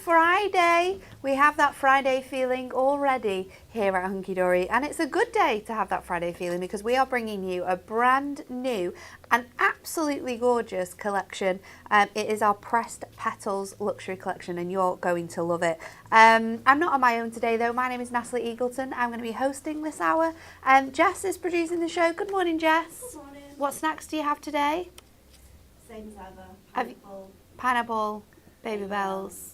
Friday. We have that Friday feeling already here at Hunkydory, and it's a good day to have that Friday feeling because we are bringing you a brand new and absolutely gorgeous collection. It is our pressed petals luxury collection and you're going to love it. I'm not on my own today though. My name is Natalie Eagleton. I'm going to be hosting this hour. Jess is producing the show. Good morning, Jess. Good morning. What snacks do you have today? Same as ever. Pineapple, baby bells.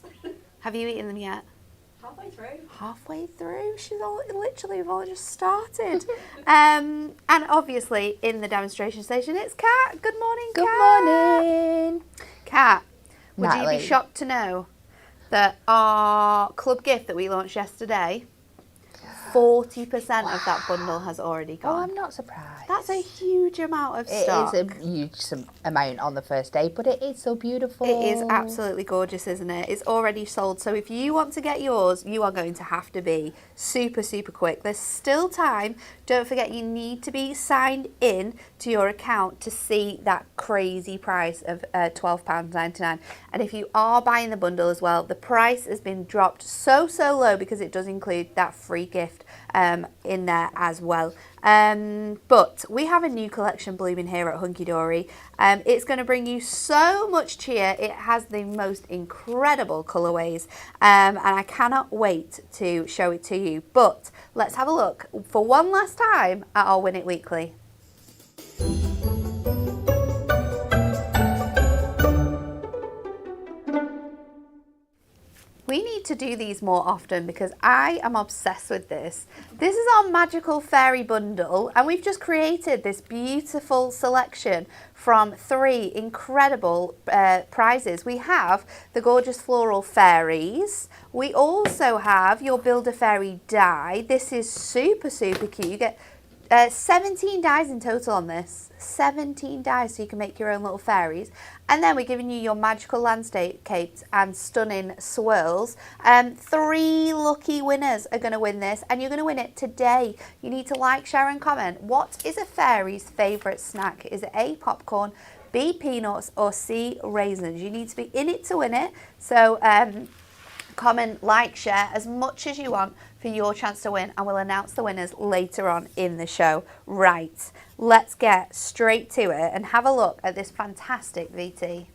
Have you eaten them yet? Halfway through. Halfway through? We've all just started. And obviously in the demonstration station, it's Kat. Good morning, Kat. Good morning. Kat, would Natalie. you be shocked to know that our club gift that we launched yesterday, 40% of that bundle has already gone? Oh, I'm not surprised. That's a huge amount of stock. It is a huge amount on the first day, but it is so beautiful. It is absolutely gorgeous, isn't it? It's already sold. So if you want to get yours, you are going to have to be super, super quick. There's still time. Don't forget, you need to be signed in to your account to see that crazy price of £12.99. And if you are buying the bundle as well, the price has been dropped so low because it does include that free gift in there as well. But we have a new collection blooming here at Hunkydory. It's going to bring you so much cheer. It has the most incredible colourways, and I cannot wait to show it to you. But let's have a look for one last time at our Win It Weekly. We need to do these more often because I am obsessed with this. This is our magical fairy bundle, and we've just created this beautiful selection from 3 incredible prizes. We have the gorgeous floral fairies. We also have your Build-A-Fairy die. This is super, super cute. You get 17 dies in total on this. 17 dies so you can make your own little fairies. And then we're giving you your magical landscapes and stunning swirls. 3 lucky winners are going to win this, and you're going to win it today. You need to like, share and comment. What is a fairy's favourite snack? Is it A, popcorn, B, peanuts, or C, raisins? You need to be in it to win it. So comment, like, share as much as you want for your chance to win, and we'll announce the winners later on in the show. Right, let's get straight to it and have a look at this fantastic VT.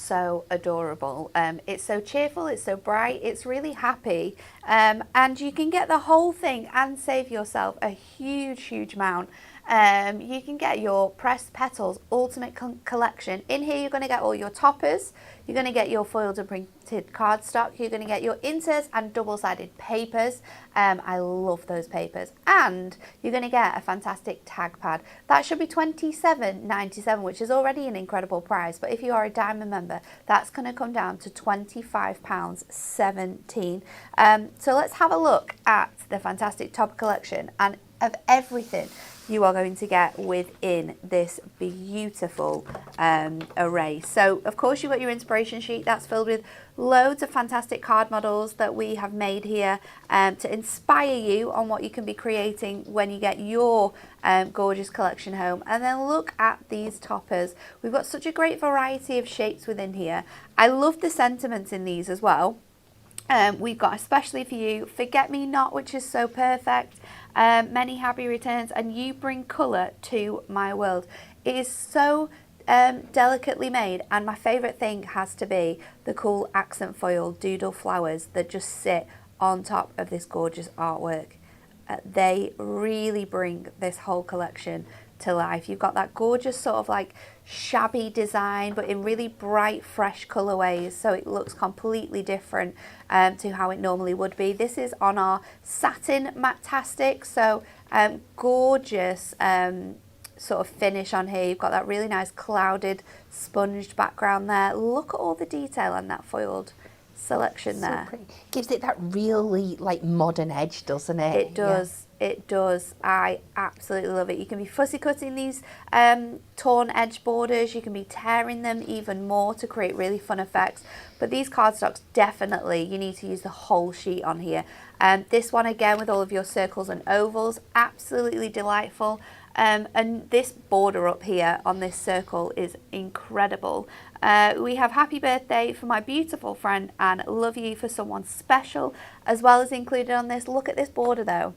So adorable. It's so cheerful, it's so bright, it's really happy, and you can get the whole thing and save yourself a huge amount. You can get your pressed petals ultimate collection. In here you're going to get all your toppers, you're going to get your foiled and printed cardstock, you're going to get your inserts and double-sided papers. I love those papers. And you're going to get a fantastic tag pad. That should be $27.97, which is already an incredible price, but if you are a Diamond member, that's going to come down to £25.17. So let's have a look at the fantastic top collection and of everything you are going to get within this beautiful array. So of course you've got your inspiration sheet that's filled with loads of fantastic card models that we have made here to inspire you on what you can be creating when you get your gorgeous collection home. And then look at these toppers. We've got such a great variety of shapes within here. I love the sentiments in these as well. We've got especially for you Forget Me Not, which is so perfect. Many happy returns, and you bring colour to my world. It is so delicately made, and my favourite thing has to be the cool accent foil doodle flowers that just sit on top of this gorgeous artwork. They really bring this whole collection to life. You've got that gorgeous sort of like shabby design, but in really bright, fresh colorways, so it looks completely different to how it normally would be. This is on our satin Matastic, so gorgeous sort of finish on here. You've got that really nice clouded sponged background there. Look at all the detail on that foiled selection there. So pretty. Gives it that really like modern edge, doesn't it? It does. Yeah. It does. I absolutely love it. You can be fussy cutting these torn edge borders. You can be tearing them even more to create really fun effects. But these cardstocks, definitely, you need to use the whole sheet on here. This one again with all of your circles and ovals, absolutely delightful. And this border up here on this circle is incredible. We have happy birthday for my beautiful friend and love you for someone special as well as included on this. Look at this border though.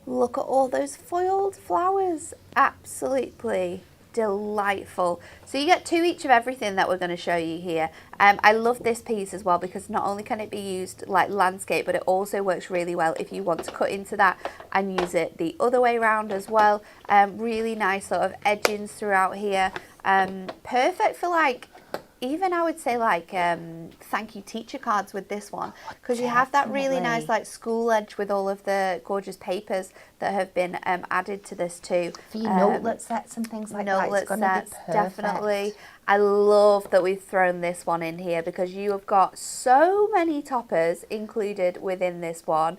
Look at all those foiled flowers. Absolutely delightful. So you get 2 each of everything that we're going to show you here. I love this piece as well because not only can it be used like landscape, but it also works really well if you want to cut into that and use it the other way around as well. Really nice sort of edgings throughout here. Perfect for like, even I would say like thank you teacher cards with this one, because you have that really nice like school edge with all of the gorgeous papers that have been added to this too. For your notelet sets and things like that, it's going to be perfect. Definitely. I love that we've thrown this one in here because you have got so many toppers included within this one.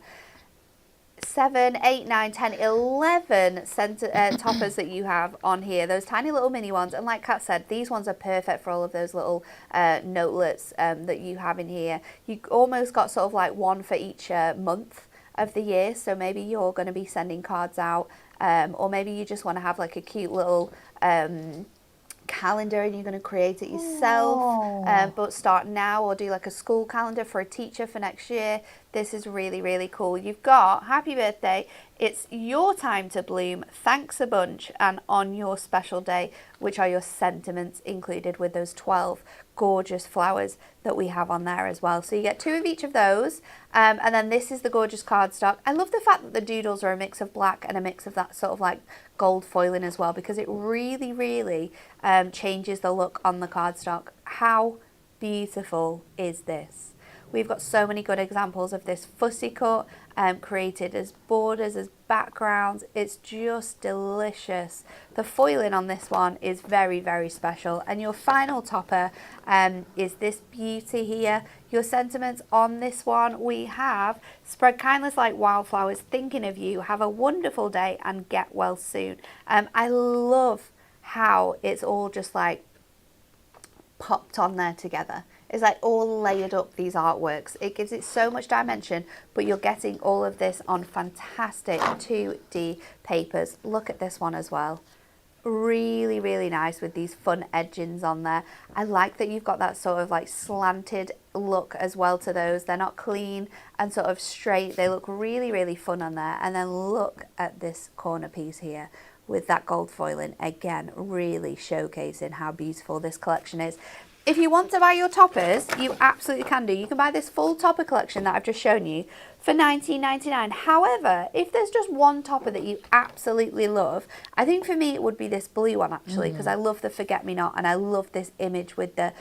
7, 8, 9, 10, 11 toppers that you have on here, those tiny little mini ones, and like Kat said, these ones are perfect for all of those little notelets that you have in here. You almost got sort of like one for each month of the year, so maybe you're going to be sending cards out, or maybe you just want to have like a cute little calendar and you're going to create it yourself, but start now, or do like a school calendar for a teacher for next year. This is really, really cool. You've got happy birthday, it's your time to bloom, thanks a bunch, and on your special day, which are your sentiments included with those 12 gorgeous flowers that we have on there as well. So you get 2 of each of those, and then this is the gorgeous cardstock. I love the fact that the doodles are a mix of black and a mix of that sort of like gold foiling as well, because it really, really changes the look on the cardstock. How beautiful is this? We've got so many good examples of this fussy cut, created as borders, as backgrounds. It's just delicious. The foiling on this one is very, very special. And your final topper is this beauty here. Your sentiments on this one, we have spread kindness like wildflowers, thinking of you, have a wonderful day and get well soon. I love how it's all just like popped on there together. It's like all layered up, these artworks. It gives it so much dimension, but you're getting all of this on fantastic 2D papers. Look at this one as well. Really, really nice with these fun edgings on there. I like that you've got that sort of like slanted look as well to those. They're not clean and sort of straight. They look really, really fun on there. And then look at this corner piece here with that gold foiling. Again, really showcasing how beautiful this collection is. If you want to buy your toppers, you absolutely can do. You can buy this full topper collection that I've just shown you for $19.99. However, if there's just one topper that you absolutely love, I think for me it would be this blue one actually, because I love the forget-me-not and I love this image with the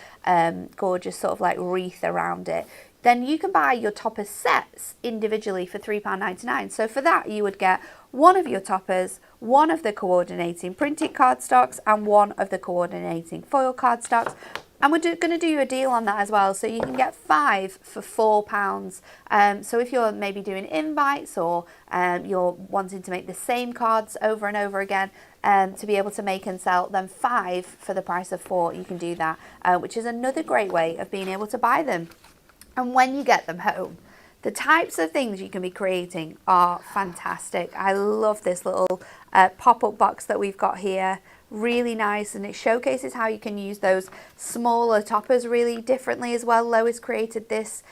gorgeous sort of like wreath around it. Then you can buy your topper sets individually for £3.99. So for that, you would get one of your toppers, one of the coordinating printed cardstocks, and one of the coordinating foil cardstocks. And we're going to do you a deal on that as well. So you can get 5 for £4. So if you're maybe doing invites or you're wanting to make the same cards over and over again to be able to make and sell, then 5 for the price of 4, you can do that, which is another great way of being able to buy them. And when you get them home, the types of things you can be creating are fantastic. I love this little pop-up box that we've got here. Really nice, and it showcases how you can use those smaller toppers really differently as well. Lois created this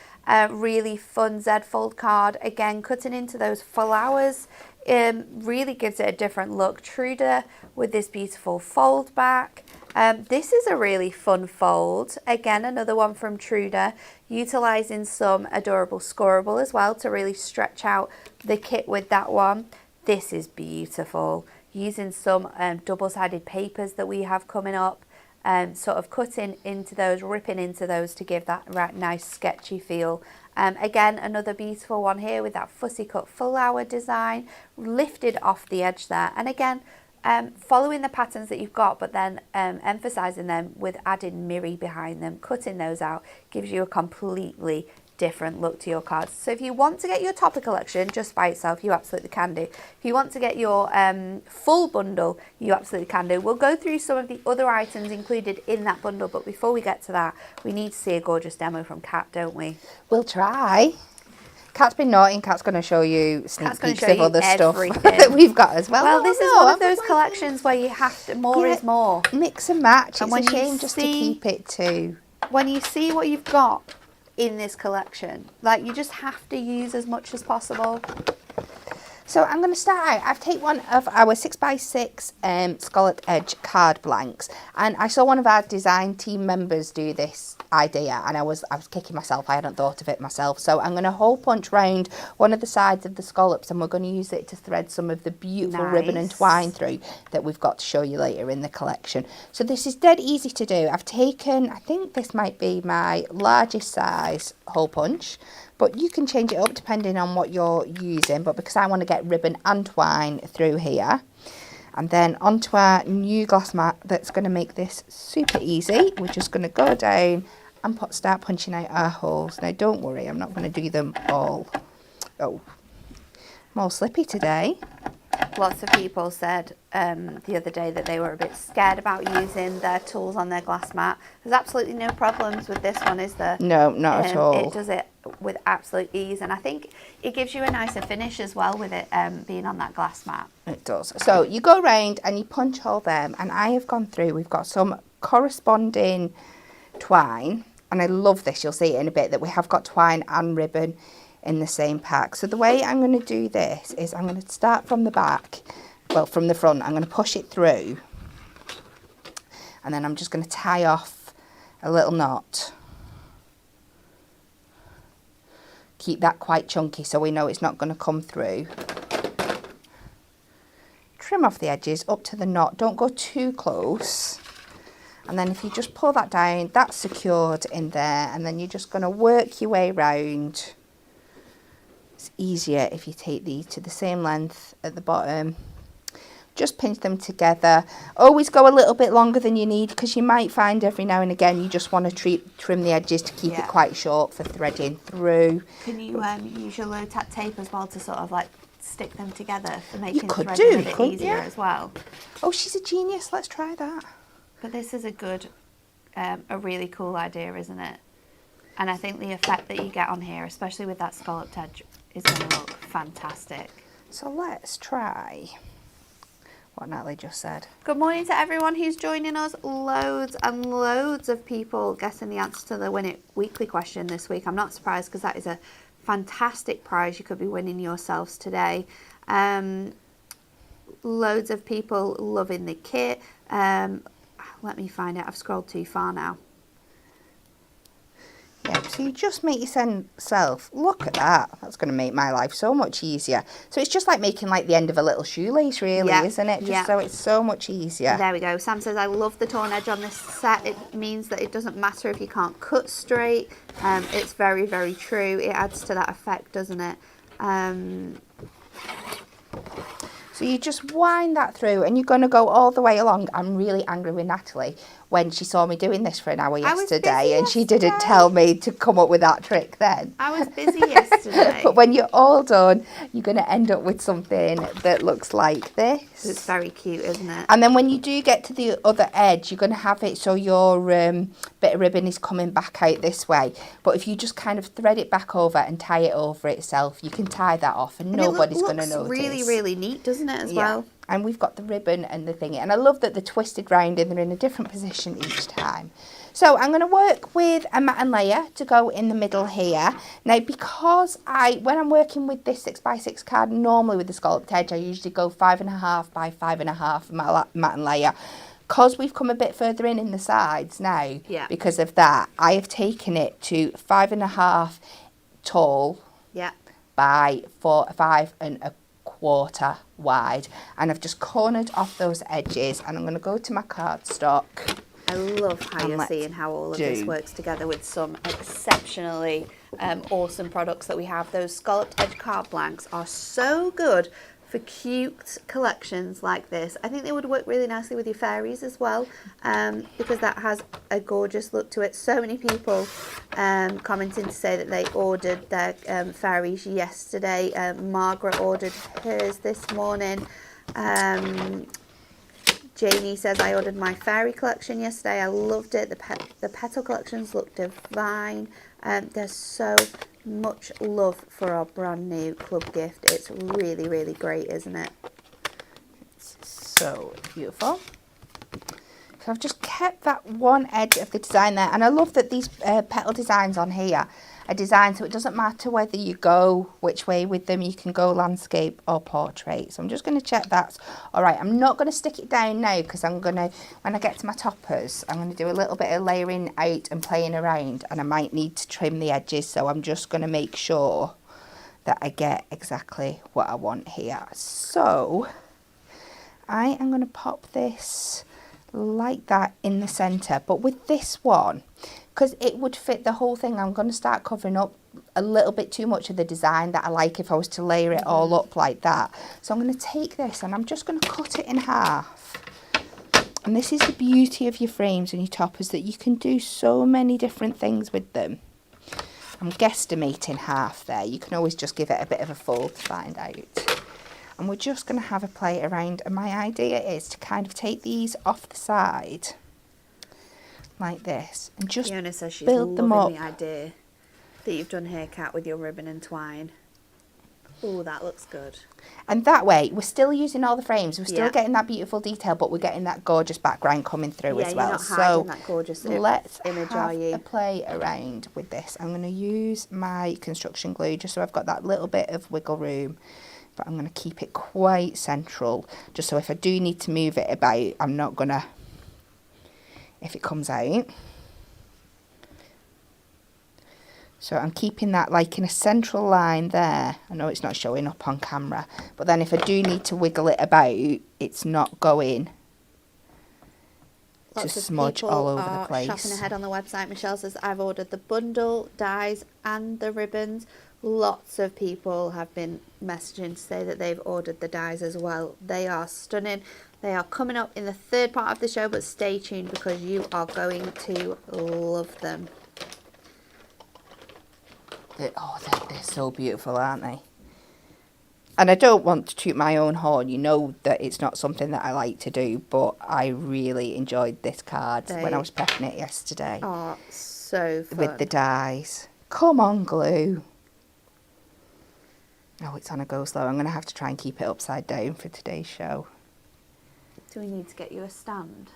really fun Z-fold card, again cutting into those flowers really gives it a different look. Truda with this beautiful fold back. This is a really fun fold. Again, another one from Truda, utilising some adorable scoreable as well to really stretch out the kit with that one. This is beautiful. Using some double-sided papers that we have coming up. Sort of cutting into those, ripping into those to give that right nice sketchy feel. Again, another beautiful one here with that fussy cut flower design lifted off the edge there. And again, following the patterns that you've got, but then emphasising them with adding mirri behind them, cutting those out, gives you a completely different look to your cards. So if you want to get your topper collection just by itself, you absolutely can do. If you want to get your full bundle, you absolutely can do. We'll go through some of the other items included in that bundle, but before we get to that, we need to see a gorgeous demo from Kat, don't we? We'll try. Kat's been naughty and Kat's going to show you sneak peeks of other stuff that we've got as well. Well, this is one of those collections where you have to, more is more. Mix and match. And it's a shame just to keep it to... When you see what you've got in this collection, like, you just have to use as much as possible. So I'm going to start out. I've taken one of our 6x6 scalloped edge card blanks, and I saw one of our design team members do this idea, and I was kicking myself. I hadn't thought of it myself. So I'm going to hole punch round one of the sides of the scallops, and we're going to use it to thread some of the beautiful ribbon and twine through that we've got to show you later in the collection. So this is dead easy to do. I've taken, I think this might be my largest size hole punch, but you can change it up depending on what you're using. But because I want to get ribbon and twine through here, and then onto our new glass mat that's going to make this super easy, we're just going to go down and start punching out our holes. Now don't worry, I'm not going to do them all. Oh, I'm all slippy today. Lots of people said the other day that they were a bit scared about using their tools on their glass mat. There's absolutely no problems with this one, is there? No, not at all. It does it with absolute ease, and I think it gives you a nicer finish as well with it being on that glass mat. It does. So you go around and you punch all them, and I have gone through, we've got some corresponding twine, and I love this, you'll see it in a bit, that we have got twine and ribbon in the same pack. So the way I'm going to do this is I'm going to start from the back, well, from the front. I'm going to push it through, and then I'm just going to tie off a little knot. Keep that quite chunky so we know it's not going to come through. Trim off the edges up to the knot, don't go too close. And then if you just pull that down, that's secured in there, and then you're just going to work your way round. It's easier if you take these to the same length at the bottom. Just pinch them together. Always go a little bit longer than you need, because you might find every now and again you just want to trim the edges to keep it quite short for threading through. Can you use your low tack tape as well to sort of like stick them together for making threading a bit easier as well? Oh, she's a genius. Let's try that. But this is a really cool idea, isn't it? And I think the effect that you get on here, especially with that scalloped edge, is going to look fantastic. So let's try what Natalie just said. Good morning to everyone who's joining us. Loads and loads of people guessing the answer to the Win It Weekly question this week. I'm not surprised, because that is a fantastic prize you could be winning yourselves today. Loads of people loving the kit. Let me find it. I've scrolled too far now. Yeah, so you just make yourself, look at that. That's going to make my life so much easier. So it's just like making like the end of a little shoelace, really, isn't it? Just so it's so much easier. There we go. Sam says, I love the torn edge on this set. It means that it doesn't matter if you can't cut straight. It's very, very true. It adds to that effect, doesn't it? So you just wind that through, and you're going to go all the way along. I'm really angry with Natalie when she saw me doing this for an hour yesterday, and she didn't tell me to come up with that trick then. I was busy yesterday. But when you're all done, you're going to end up with something that looks like this. It's very cute, isn't it? And then when you do get to the other edge, you're going to have it so your bit of ribbon is coming back out this way. But if you just kind of thread it back over and tie it over itself, you can tie that off, and nobody's going to notice. It looks really, really neat, doesn't it, as well? And we've got the ribbon and the thingy. And I love that they're twisted round and they're in a different position each time. So I'm going to work with a matte layer to go in the middle here. Now, because when I'm working with this 6x6 card, normally with the scalloped edge, I usually go 5.5 by 5.5 matte layer. Because we've come a bit further in the sides now, because of that, I have taken it to 5.5 tall by 5.25 wide, and I've just cornered off those edges, and I'm going to go to my cardstock. I love how you're seeing how all of this works together with some exceptionally awesome products that we have. Those scalloped edge card blanks are so good for cute collections like this. I think they would work really nicely with your fairies as well, because that has a gorgeous look to it. So many people commenting to say that they ordered their fairies yesterday. Margaret ordered hers this morning. Janie says, I ordered my fairy collection yesterday. I loved it. The petal collections look divine. There's so much love for our brand new club gift. It's really, really great, isn't it? It's so beautiful. So I've just kept that one edge of the design there, and I love that these petal designs on here are designed so it doesn't matter whether you go which way with them. You can go landscape or portrait. So I'm just going to check that's all right. I'm not going to stick it down now, because I'm going to, when I get to my toppers, I'm going to do a little bit of layering out and playing around, and I might need to trim the edges. So I'm just going to make sure that I get exactly what I want here. So I am going to pop this like that in the center, but with this one, because it would fit the whole thing, I'm going to start covering up a little bit too much of the design that I like if I was to layer it all up like that. So I'm going to take this and I'm just going to cut it in half. And this is the beauty of your frames and your toppers, that you can do so many different things with them. I'm guesstimating half there. You can always just give it a bit of a fold to find out. And we're just going to have a play around, and my idea is to kind of take these off the side like this and just Fiona says she's build them up. loving the idea that you've done here, Kat, with your ribbon and twine. Oh, that looks good. And that way, we're still using all the frames. We're still getting that beautiful detail, but we're getting that gorgeous background coming through as well. You're not hiding that gorgeous let's image, have are you? a play around with this. I'm going to use my construction glue just so I've got that little bit of wiggle room. But I'm going to keep it quite central, just so if I do need to move it about, I'm not going to, if it comes out. So I'm keeping that like in a central line there. I know it's not showing up on camera, but then if I do need to wiggle it about, it's not going to smudge all over the place. Shopping ahead on the website. Michelle says, I've ordered the bundle, dies and the ribbons. Lots of people have been messaging to say that they've ordered the dies as well. They are stunning. They are coming up in the third part of the show, but stay tuned because you are going to love them. They're so beautiful, aren't they? And I don't want to toot my own horn. You know that it's not something that I like to do, but I really enjoyed this card when I was prepping it yesterday. Oh, so fun. With the dies. Come on, glue. Oh, it's on a go slow. I'm going to have to try and keep it upside down for today's show. Do we need to get you a stand?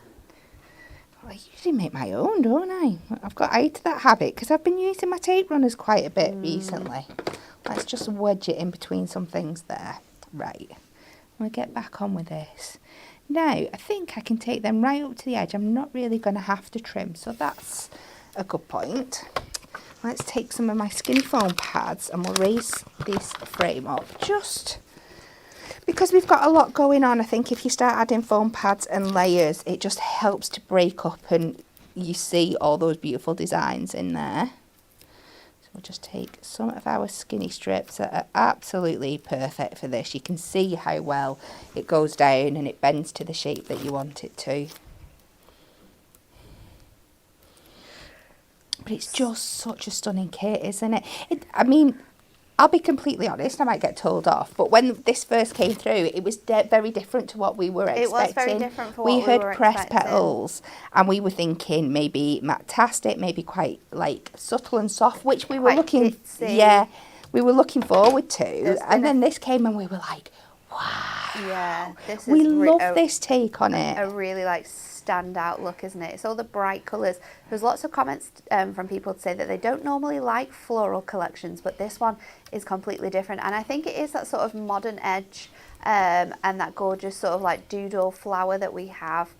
Well, I usually make my own, don't I? I've got out of that habit because I've been using my tape runners quite a bit recently. Let's just wedge it in between some things there. Right. I'm going to get back on with this. Now, I think I can take them right up to the edge. I'm not really going to have to trim, so that's a good point. Let's take some of my skinny foam pads and we'll raise this frame up just because we've got a lot going on. I think if you start adding foam pads and layers, it just helps to break up and you see all those beautiful designs in there. So we'll just take some of our skinny strips that are absolutely perfect for this. You can see how well it goes down and it bends to the shape that you want it to. But it's just such a stunning kit, isn't it? I mean, I'll be completely honest, I might get told off, but when this first came through, it was very different to what we were expecting. It was very different for what we were expecting. We heard pressed petals, and we were thinking maybe matte-tastic, maybe quite like subtle and soft, which we were looking, we were looking forward to. And then this came and we were like, Yeah, this is We love this take on it. a really like standout look, isn't it? It's all the bright colours. There's lots of comments from people to say that they don't normally like floral collections, but this one is completely different. And I think it is that sort of modern edge and that gorgeous sort of like doodle flower that we have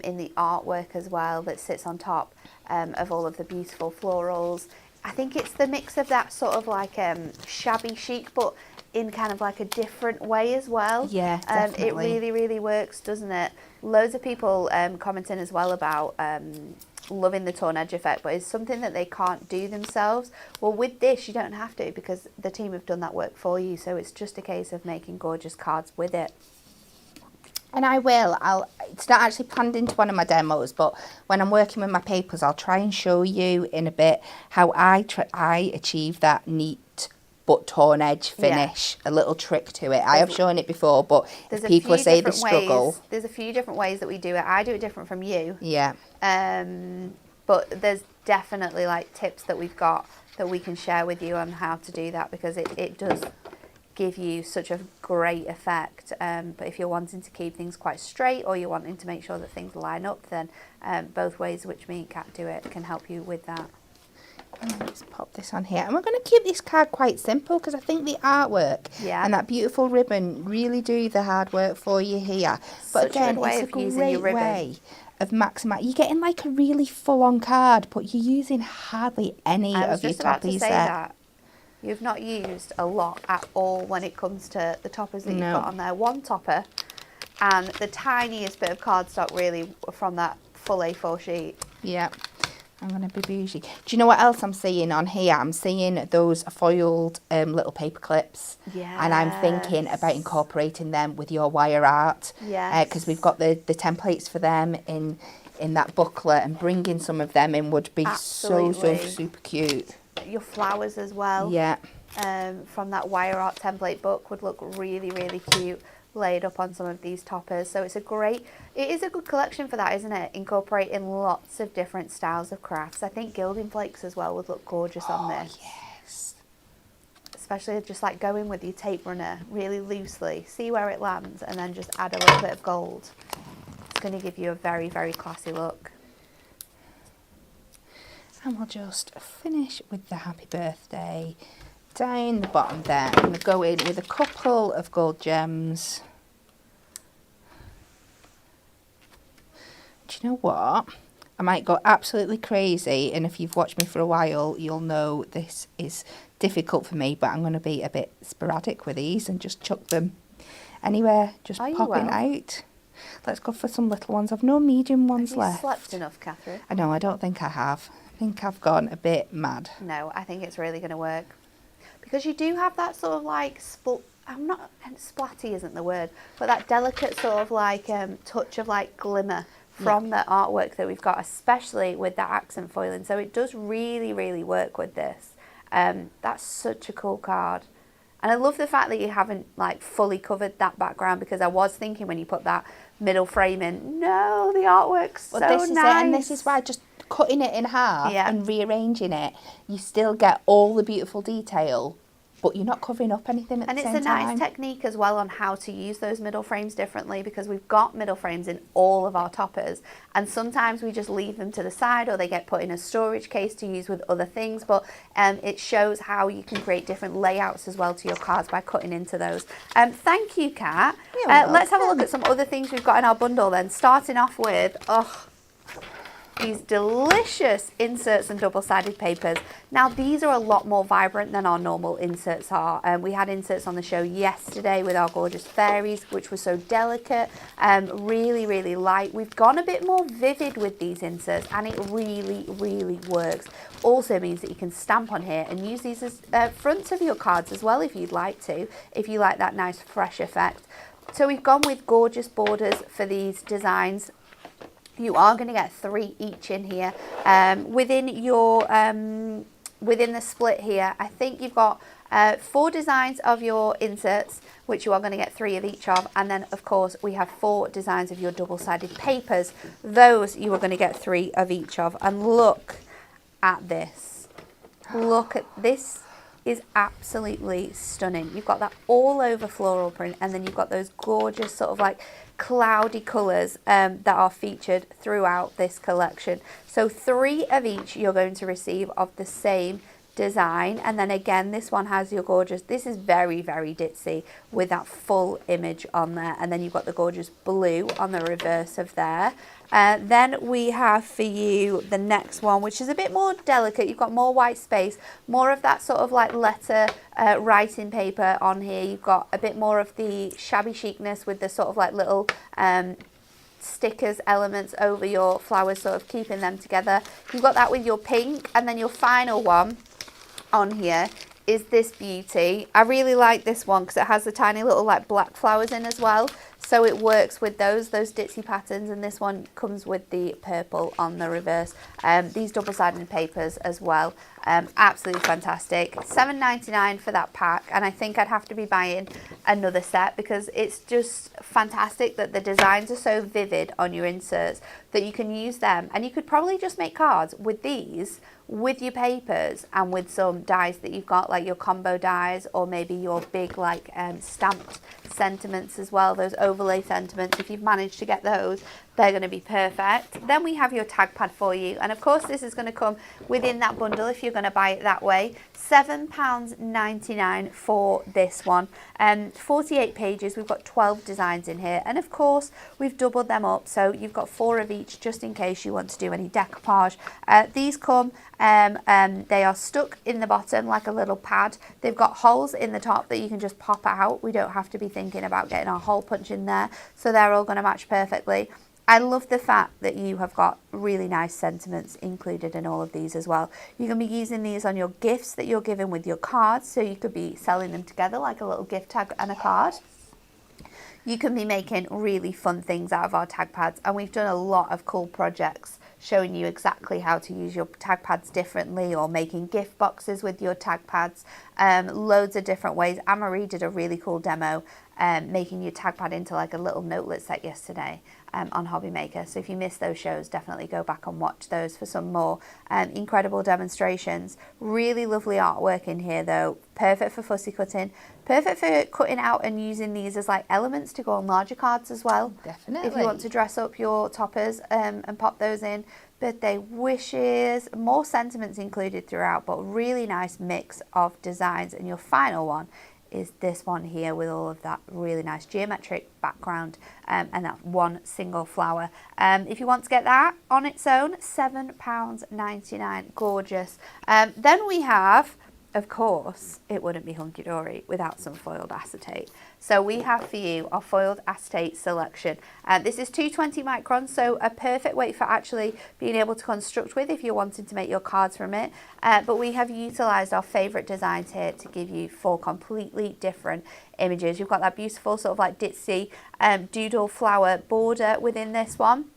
in the artwork as well that sits on top of all of the beautiful florals. I think it's the mix of that sort of like shabby chic, but in kind of like a different way as well. Yeah, definitely. It really, really works, doesn't it? Loads of people commenting as well about loving the torn edge effect, but it's something that they can't do themselves. Well, with this, you don't have to because the team have done that work for you. So it's just a case of making gorgeous cards with it. And it's not actually planned into one of my demos, but when I'm working with my papers, I'll try and show you in a bit how I achieve that neat but torn edge finish, a little trick to it. I have shown it before, but if people say they struggle. There's a few different ways that we do it. I do it different from you. Yeah. But there's definitely like tips that we've got that we can share with you on how to do that because it does give you such a great effect. But if you're wanting to keep things quite straight or you're wanting to make sure that things line up, then both ways which me and Kat do it can help you with that. Let's pop this on here. And we're going to keep this card quite simple because I think the artwork and that beautiful ribbon really do the hard work for you here. But again, it's a great way of maximising. You're getting like a really full-on card, but you're using hardly any of your toppies there. I was just about to say that. You've not used a lot at all when it comes to the toppers that you've got on there. One topper and the tiniest bit of cardstock really from that full A4 sheet. Yeah. I'm going to be bougie. Do you know what else I'm seeing on here? I'm seeing those foiled little paper clips. Yeah. And I'm thinking about incorporating them with your wire art. Yes. Because we've got the templates for them in that booklet, and bringing some of them in would be so super cute. Your flowers as well. Yeah. From that wire art template book would look really, really cute laid up on some of these toppers. So it is a good collection for that, isn't it? Incorporating lots of different styles of crafts. I think gilding flakes as well would look gorgeous on this. Yes. Especially just like going with your tape runner really loosely, see where it lands, and then just add a little bit of gold. It's going to give you a very, very classy look. And we'll just finish with the happy birthday down the bottom there. I'm going to go in with a couple of gold gems. Do you know what? I might go absolutely crazy, and if you've watched me for a while, you'll know this is difficult for me, but I'm going to be a bit sporadic with these and just chuck them anywhere, just popping out. Let's go for some little ones. I've no medium ones left. Have you slept enough, Catherine? I know, I don't think I have. I think I've gone a bit mad. No, I think it's really going to work. Because you do have that sort of like, splatty isn't the word, but that delicate sort of like touch of like glimmer from the artwork that we've got, especially with that accent foiling. So it does really, really work with this. That's such a cool card. And I love the fact that you haven't like fully covered that background, because I was thinking when you put that middle frame in, no, the artwork's so nice. Is it, and this is why just cutting it in half and rearranging it, you still get all the beautiful detail, but you're not covering up anything at the same time. And it's a nice technique as well on how to use those middle frames differently, because we've got middle frames in all of our toppers, and sometimes we just leave them to the side or they get put in a storage case to use with other things, but it shows how you can create different layouts as well to your cards by cutting into those. Thank you, Kat. Let's have a look at some other things we've got in our bundle then, starting off with these delicious inserts and double-sided papers. Now these are a lot more vibrant than our normal inserts are. We had inserts on the show yesterday with our gorgeous fairies, which was so delicate, really, really light. We've gone a bit more vivid with these inserts, and it really, really works. Also means that you can stamp on here and use these as fronts of your cards as well if you'd like to, if you like that nice fresh effect. So we've gone with gorgeous borders for these designs. You are going to get 3 each in here. Within your within the split here, I think you've got 4 designs of your inserts, which you are going to get 3 of each of, and then of course we have 4 designs of your double-sided papers. Those you are going to get 3 of each of. And look at this. Look at this is absolutely stunning. You've got that all over floral print, and then you've got those gorgeous sort of like cloudy colours that are featured throughout this collection. So 3 of each you're going to receive of the same design, and then again this one has your gorgeous, this is very ditzy with that full image on there, and then you've got the gorgeous blue on the reverse of there. Then we have for you the next one, which is a bit more delicate. You've got more white space, more of that sort of like letter writing paper on here. You've got a bit more of the shabby chicness with the sort of like little stickers elements over your flowers, sort of keeping them together. You've got that with your pink, and then your final one on here is this beauty. I really like this one because it has the tiny little like black flowers in as well, so it works with those ditzy patterns, and this one comes with the purple on the reverse. These double-sided papers as well, absolutely fantastic. $7.99 for that pack, and I think I'd have to be buying another set because it's just fantastic that the designs are so vivid on your inserts that you can use them, and you could probably just make cards with these, with your papers and with some dies that you've got, like your combo dies, or maybe your big like stamped sentiments as well, those overlay sentiments. If you've managed to get those, they're going to be perfect. Then we have your tag pad for you, and of course this is going to come within that bundle if you're going to buy it that way. £7.99 for this one. 48 pages, we've got 12 designs in here, and of course we've doubled them up, so you've got 4 of each just in case you want to do any decoupage. These come they are stuck in the bottom like a little pad. They've got holes in the top that you can just pop out. We don't have to be thinking about getting our hole punch in there, so they're all going to match perfectly. I love the fact that you have got really nice sentiments included in all of these as well. You can be using these on your gifts that you're giving with your cards, so you could be selling them together like a little gift tag and a card. You can be making really fun things out of our tag pads, and we've done a lot of cool projects showing you exactly how to use your tag pads differently, or making gift boxes with your tag pads, loads of different ways. Anne-Marie did a really cool demo making your tag pad into like a little notelet set yesterday on Hobby Maker. So if you missed those shows, definitely go back and watch those for some more incredible demonstrations. Really lovely artwork in here though, perfect for fussy cutting, perfect for cutting out and using these as like elements to go on larger cards as well. Definitely. If you want to dress up your toppers and pop those in. Birthday wishes, more sentiments included throughout, but really nice mix of designs. And your final one is this one here with all of that really nice geometric background and that one single flower. If you want to get that on its own, £7.99, gorgeous. Then we have, of course, it wouldn't be Hunkydory without some foiled acetate. So we have for you our foiled acetate selection. This is 220 microns, so a perfect weight for actually being able to construct with if you're wanting to make your cards from it. But we have utilised our favourite designs here to give you 4 completely different images. You've got that beautiful sort of like ditzy doodle flower border within this one.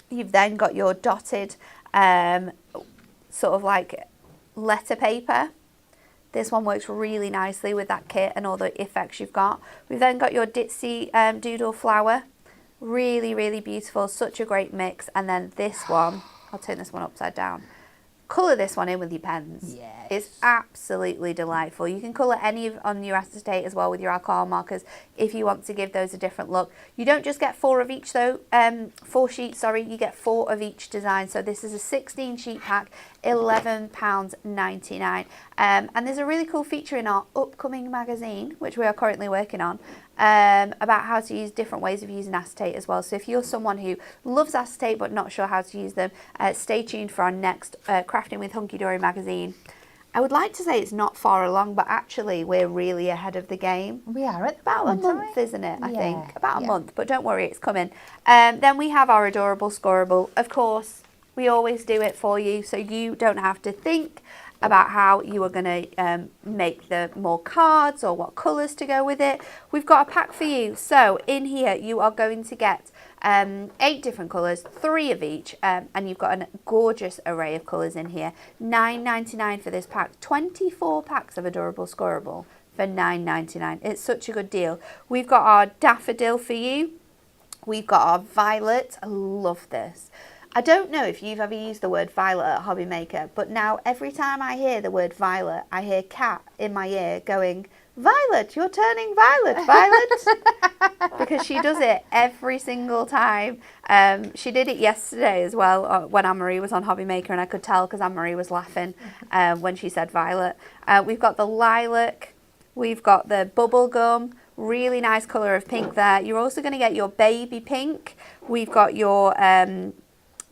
You've then got your dotted sort of like letter paper. This one works really nicely with that kit and all the effects you've got. We've then got your ditzy doodle flower. Really, really beautiful. Such a great mix. And then this one, I'll turn this one upside down. Colour this one in with your pens. Yes. It's absolutely delightful. You can colour any on your acetate as well with your alcohol markers if you want to give those a different look. You don't just get 4 of each though, 4 sheets, sorry, you get 4 of each design. So this is a 16 sheet pack, £11.99. And there's a really cool feature in our upcoming magazine, which we are currently working on, about how to use different ways of using acetate as well. So if you're someone who loves acetate but not sure how to use them, stay tuned for our next Crafting with Hunkydory magazine. I would like to say it's not far along, but actually we're really ahead of the game. We are at about a month, isn't it? I think about a month, but don't worry, it's coming. Then we have our adorable scorable. Of course, we always do it for you, so you don't have to think about how you are going to make the more cards or what colours to go with it. We've got a pack for you. So in here you are going to get 8 different colours, 3 of each, and you've got a gorgeous array of colours in here. $9.99 for this pack. 24 packs of adorable scorable for $9.99. It's such a good deal. We've got our daffodil for you. We've got our violet. I love this. I don't know if you've ever used the word violet at Hobby Maker, but now every time I hear the word violet, I hear Kat in my ear going, Violet, you're turning violet, Violet. Because she does it every single time. She did it yesterday as well when Anne-Marie was on Hobby Maker, and I could tell because Anne-Marie was laughing when she said violet. We've got the lilac, we've got the bubblegum, really nice colour of pink there. You're also going to get your baby pink. We've got your,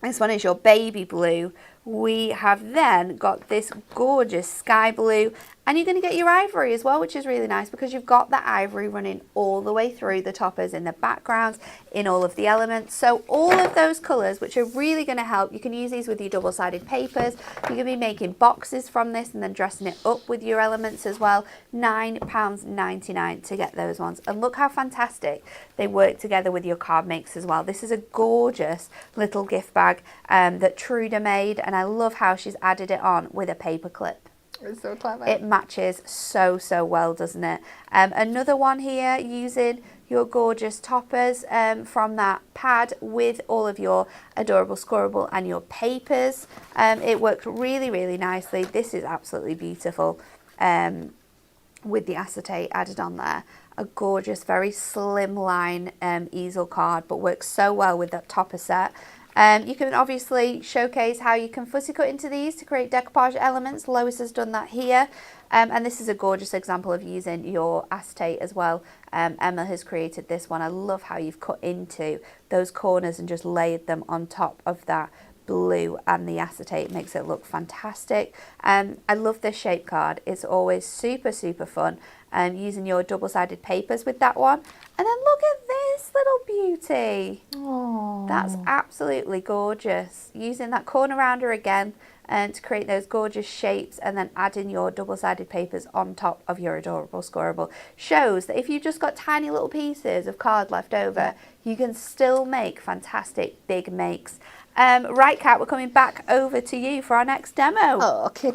this one is your baby blue. We have then got this gorgeous sky blue, and you're going to get your ivory as well, which is really nice because you've got the ivory running all the way through the toppers, in the backgrounds, in all of the elements. So all of those colours, which are really going to help, you can use these with your double-sided papers. You can be making boxes from this and then dressing it up with your elements as well. £9.99 to get those ones. And look how fantastic they work together with your card makes as well. This is a gorgeous little gift bag that Truda made, and I love how she's added it on with a paper clip. It's so clever. It matches so well, doesn't it? Another one here using your gorgeous toppers from that pad with all of your adorable scoreable and your papers. It worked really nicely. This is absolutely beautiful with the acetate added on there. A gorgeous, very slimline easel card, but works so well with that topper set. You can obviously showcase how you can fussy cut into these to create decoupage elements. Lois has done that here. And this is a gorgeous example of using your acetate as well. Emma has created this one. I love how you've cut into those corners and just layered them on top of that blue and the acetate. It makes it look fantastic. I love this shape card. It's always super fun. Using your double-sided papers with that one. And then look at this little beauty. Aww. That's absolutely gorgeous. Using that corner rounder again to create those gorgeous shapes, and then adding your double-sided papers on top of your adorable scoreable shows that if you've just got tiny little pieces of card left over, you can still make fantastic big makes. Right, Kat, we're coming back over to you for our next demo. Okay.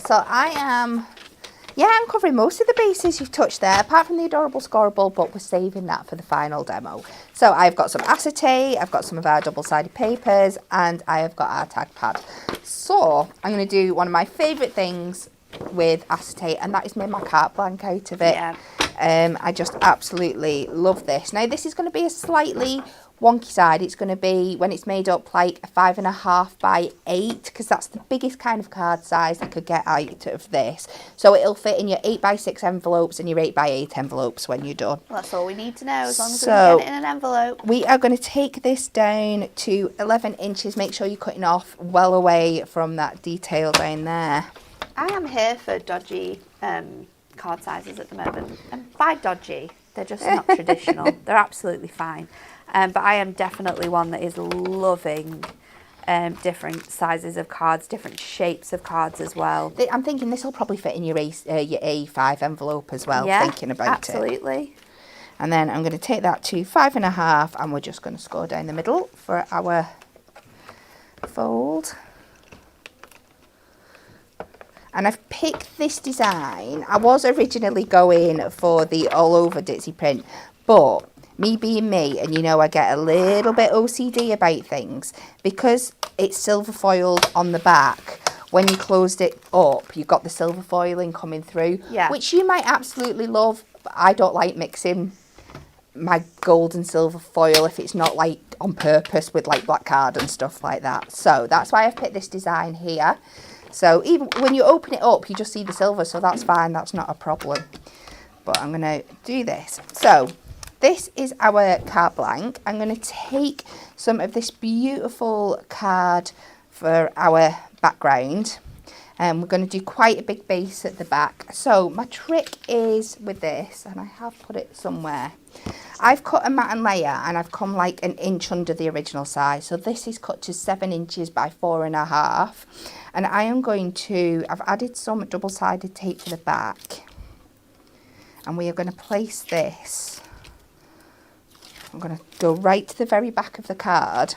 So I'm covering most of the bases you've touched there, apart from the adorable scoreable, but we're saving that for the final demo. So I've got some acetate, I've got some of our double-sided papers, and I have got our tag pad. So I'm going to do one of my favourite things with acetate, and that is make my carte blank out of it. Yeah. I just absolutely love this. Now this is going to be a slightly wonky side. It's going to be, when it's made up, like a 5.5 by 8, because that's the biggest kind of card size I could get out of this. So it'll fit in your 8 by 6 envelopes and your 8 by 8 envelopes when you're done. Well, that's all we need to know, as long as we can get it in an envelope. We are going to take this down to 11 inches. Make sure you're cutting off well away from that detail down there. I am here for dodgy card sizes at the moment. And by dodgy, they're just not traditional. They're absolutely fine. But I am definitely one that is loving different sizes of cards, different shapes of cards as well. I'm thinking this will probably fit in your A5 envelope as well, Yeah, thinking about absolutely. And then I'm going to take that to 5.5, and we're just going to score down the middle for our fold. And I've picked this design. I was originally going for the all over ditzy print, but me being me, and you know I get a little bit OCD about things, because it's silver foiled on the back. When you closed it up, you got the silver foiling coming through, which you might absolutely love, but I don't like mixing my gold and silver foil if it's not like on purpose with like black card and stuff like that. So that's why I've picked this design here. So even when you open it up, you just see the silver, so that's fine, that's not a problem. But I'm going to do this. So this is our card blank. I'm going to take some of this beautiful card for our background. And we're going to do quite a big base at the back. So my trick is with this, and I have put it somewhere. I've cut a matte layer, and I've come like 1 inch under the original size. So this is cut to 7 inches by 4.5. And I am going to, I've added some double-sided tape to the back. And we are going to place this. I'm going to go right to the very back of the card.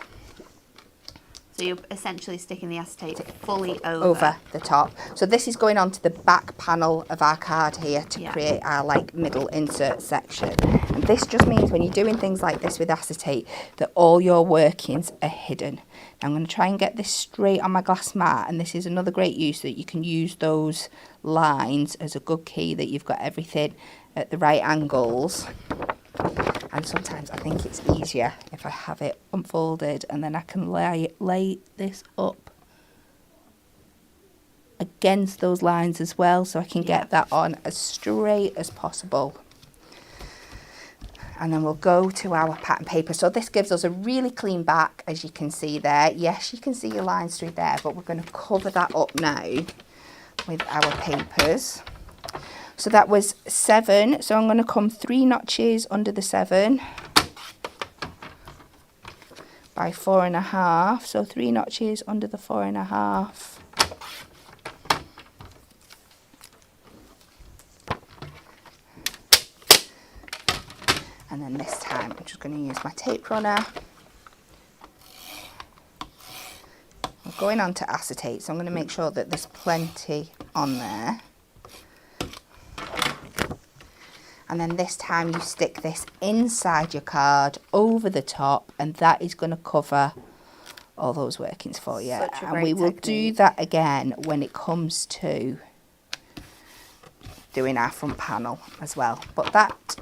So you're essentially sticking the acetate fully over the top. So this is going on to the back panel of our card here to create our like middle insert section. This just means when you're doing things like this with acetate that all your workings are hidden. I'm going to try and get this straight on my glass mat, and this is another great use that you can use those lines as a good key that you've got everything at the right angles. And sometimes I think it's easier if I have it unfolded and then I can lay this up against those lines as well, so I can get that on as straight as possible. And then we'll go to our pattern paper. So this gives us a really clean back, as you can see there. Yes, you can see your lines through there, but we're going to cover that up now with our papers. So that was 7, so I'm going to come 3 notches under the 7 by 4.5, so 3 notches under the 4.5. And then this time I'm just going to use my tape runner. I'm going on to acetate, so I'm going to make sure that there's plenty on there. And then this time you stick this inside your card over the top, and that is going to cover all those workings for you. And we will do that again when it comes to doing our front panel as well. But that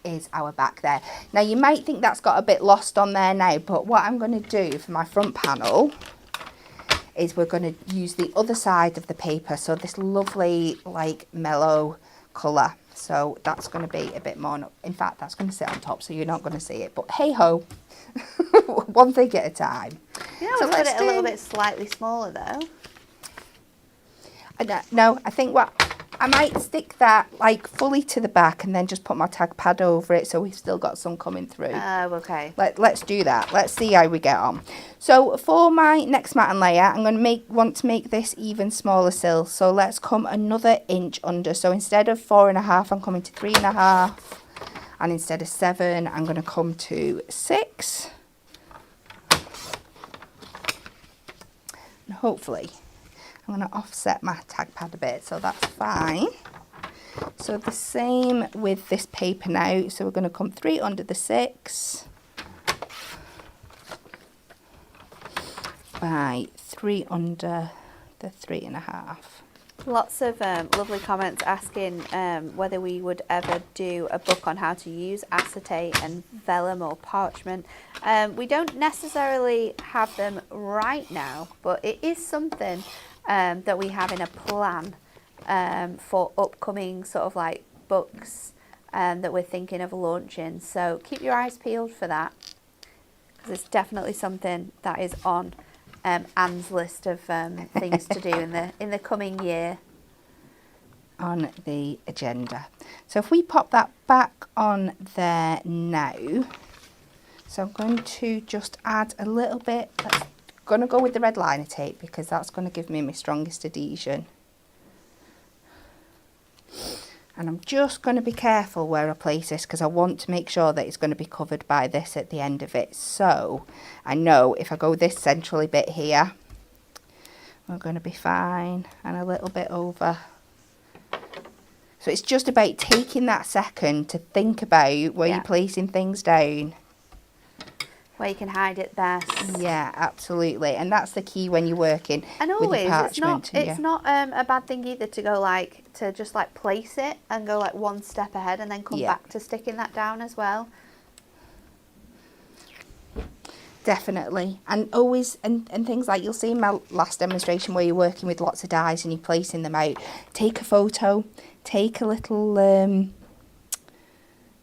is our back there. Now you might think that's got a bit lost on there now, but what I'm going to do for my front panel is we're going to use the other side of the paper, so this lovely like mellow colour. So that's going to be a bit more, in fact that's going to sit on top so you're not going to see it, but hey ho, one thing at a time. Yeah, so let's put it a little bit slightly smaller though. No, I think what I might stick that like fully to the back and then just put my tag pad over it so we've still got some coming through. Oh, okay. Let's do that. Let's see how we get on. So for my next mat and layer, I'm going to want to make this even smaller still. So let's come another inch under. So instead of 4.5, I'm coming to 3.5. And instead of 7, I'm going to come to 6. And hopefully I'm going to offset my tag pad a bit, so that's fine. So the same with this paper now. So we're going to come 3 under the 6 by 3 under the 3.5. Lots of lovely comments asking whether we would ever do a book on how to use acetate and vellum or parchment. We don't necessarily have them right now, but it is something that we have in a plan for upcoming sort of like books that we're thinking of launching. So keep your eyes peeled for that, because it's definitely something that is on Anne's list of things to do in the coming year. On the agenda. So if we pop that back on there now, so I'm going to just add a little bit. I'm going to go with the red liner tape because that's going to give me my strongest adhesion. And I'm just going to be careful where I place this because I want to make sure that it's going to be covered by this at the end of it. So I know if I go this centrally bit here, we're going to be fine, and a little bit over. So it's just about taking that second to think about where you're placing things down. Where you can hide it best. Yeah, absolutely. And that's the key when you're working and with always, your parchment. it's not a bad thing either to go to just place it and go one step ahead and then come back to sticking that down as well. Definitely. And always, and things like you'll see in my last demonstration where you're working with lots of dies and you're placing them out, take a photo, take a little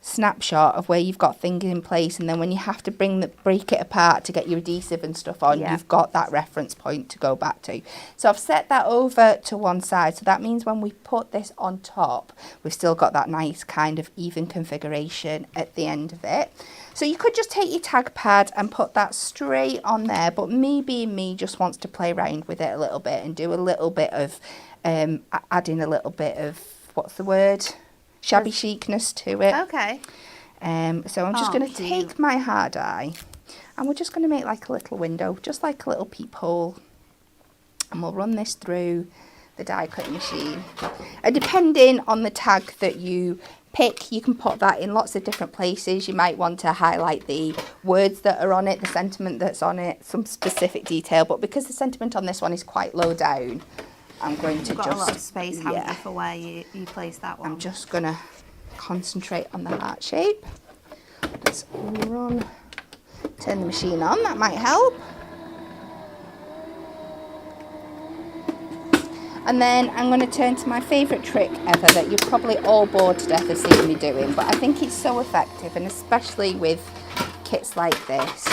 snapshot of where you've got things in place, and then when you have to break it apart to get your adhesive and stuff on, you've got that reference point to go back to. So I've set that over to one side, so that means when we put this on top, we've still got that nice kind of even configuration at the end of it. So you could just take your tag pad and put that straight on there, but me being me just wants to play around with it a little bit and do a little bit of adding a little bit of, what's the word? Shabby chicness to it. Okay. So I'm just going to take my hard eye and we're just going to make like a little window, just like a little peephole. And we'll run this through the die cutting machine. Depending on the tag that you pick, you can put that in lots of different places. You might want to highlight the words that are on it, the sentiment that's on it, some specific detail. But because the sentiment on this one is quite low down, I'm going to You've got just... a lot of space, haven't you, for where you place that one? I'm just going to concentrate on the heart shape. Let's turn the machine on, that might help. And then I'm going to turn to my favourite trick ever that you're probably all bored to death of seeing me doing, but I think it's so effective, and especially with kits like this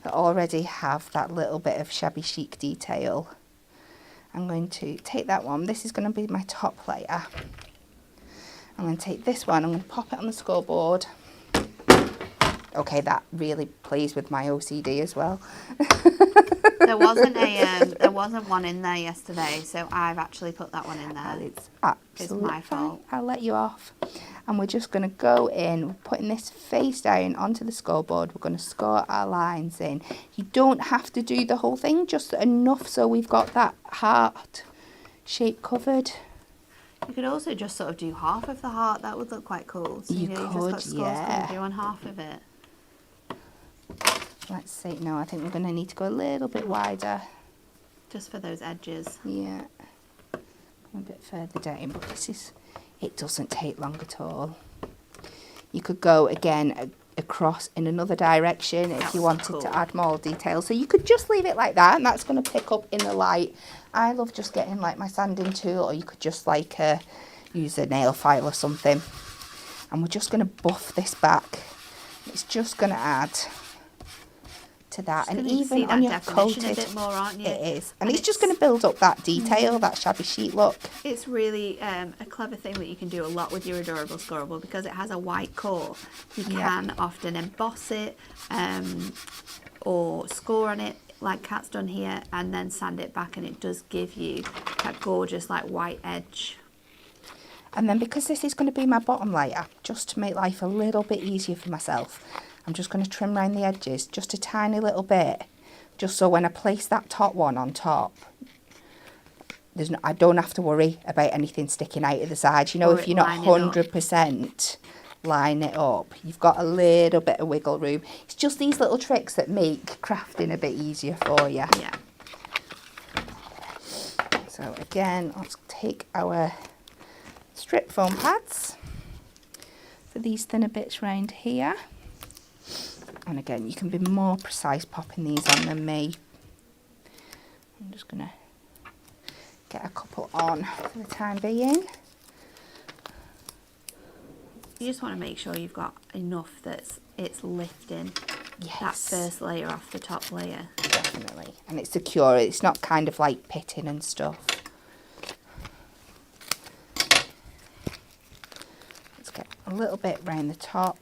that already have that little bit of shabby chic detail. I'm going to take that one. This is going to be my top layer. I'm going to take this one. I'm going to pop it on the scoreboard. Okay, that really plays with my OCD as well. There wasn't one in there yesterday, so I've actually put that one in there. It's absolutely my fault. I'll let you off. And we're just going to go in, we're putting this face down onto the scoreboard. We're going to score our lines in. You don't have to do the whole thing, just enough so we've got that heart shape covered. You could also just sort of do half of the heart. That would look quite cool. So You just could, got scores yeah. coming through on half of it. Let's see. No, I think we're going to need to go a little bit wider. Just for those edges. Yeah. A bit further down, but it doesn't take long at all. You could go again across in another direction if you wanted to add more detail. So you could just leave it like that, and that's going to pick up in the light. I love just getting like my sanding tool, or you could just like use a nail file or something. And we're just going to buff this back. It's just going to add to that, and even on your coated, a bit more, aren't you? it is, and it's just going to build up that detail, that shabby chic look. It's really a clever thing that you can do a lot with your Adorable Scorable, because it has a white core. You can often emboss it or score on it like Kat's done here, and then sand it back, and it does give you that gorgeous like white edge. And then because this is going to be my bottom layer, just to make life a little bit easier for myself, I'm just going to trim around the edges just a tiny little bit, just so when I place that top one on top, I don't have to worry about anything sticking out of the sides. You know, if you're not 100% line it up, you've got a little bit of wiggle room. It's just these little tricks that make crafting a bit easier for you. Yeah. So again, let's take our strip foam pads for these thinner bits round here. And again, you can be more precise popping these on than me. I'm just going to get a couple on for the time being. You just want to make sure you've got enough that it's lifting that first layer off the top layer. Definitely. And it's secure. It's not kind of like pitting and stuff. Let's get a little bit round the top.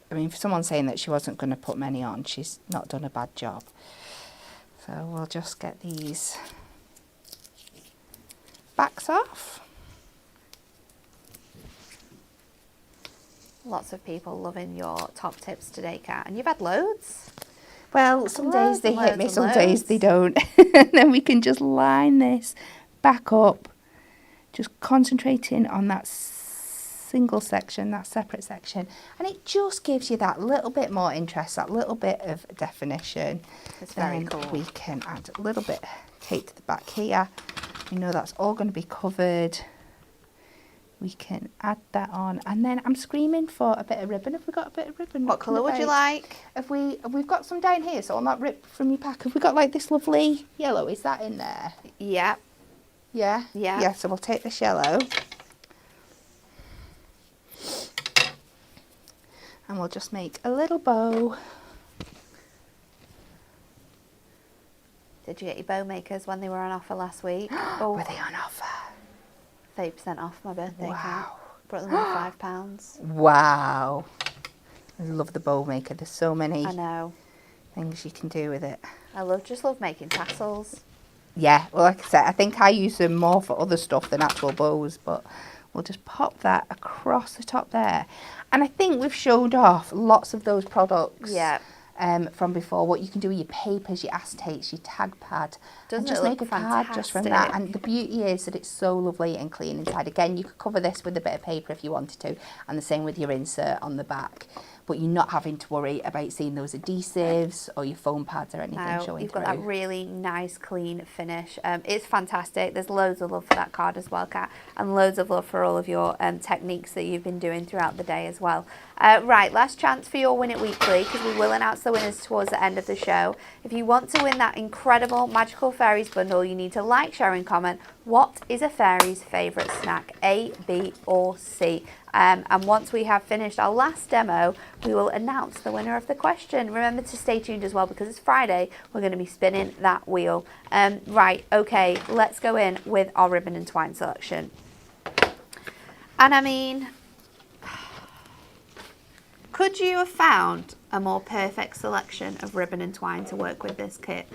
I mean, for someone saying that she wasn't going to put many on, she's not done a bad job. So we'll just get these backs off. Lots of people loving your top tips today, Kat, and you've had loads. Well, some days they hit me, some loads. days they don't. And then we can just line this back up, just concentrating on that single section, that separate section, and it just gives you that little bit more interest, that little bit of definition. It's very Then cool. We can add a little bit tape to the back here. You know that's all going to be covered. We can add that on, and then I'm screaming for a bit of ribbon. Have we got a bit of ribbon? What colour would you like? We've got some down here, so I'll not rip from your pack. Have we got like this lovely yellow? Is that in there? Yeah. Yeah? Yeah. Yeah, so we'll take this yellow. And we'll just make a little bow. Did you get your bow makers when they were on offer last week? Were they on offer? 30% off my birthday, Wow. Kat. Brought them in £5. Wow. I love the bow maker. There's so many I know. things you can do with it. Just love making tassels. Yeah, well, like I said, I think I use them more for other stuff than actual bows, but we'll just pop that across the top there. And I think we've showed off lots of those products. Yeah. from before. What you can do with your papers, your acetates, your tag pad, Doesn't and just it make a look card just from that. fantastic? And the beauty is that it's so lovely and clean inside. Again, you could cover this with a bit of paper if you wanted to, and the same with your insert on the back. But you're not having to worry about seeing those adhesives or your foam pads or anything No, showing you've through. got that really nice, clean finish. It's fantastic. There's loads of love for that card as well, Kat, and loads of love for all of your techniques that you've been doing throughout the day as well. Right, last chance for your Win It Weekly, because we will announce the winners towards the end of the show. If you want to win that incredible Magical Fairies bundle, you need to like, share and comment. What is a fairy's favourite snack? A, B or C? And once we have finished our last demo, we will announce the winner of the question. Remember to stay tuned as well, because it's Friday. We're going to be spinning that wheel. Right, okay, let's go in with our ribbon and twine selection. And I mean, could you have found a more perfect selection of ribbon and twine to work with this kit?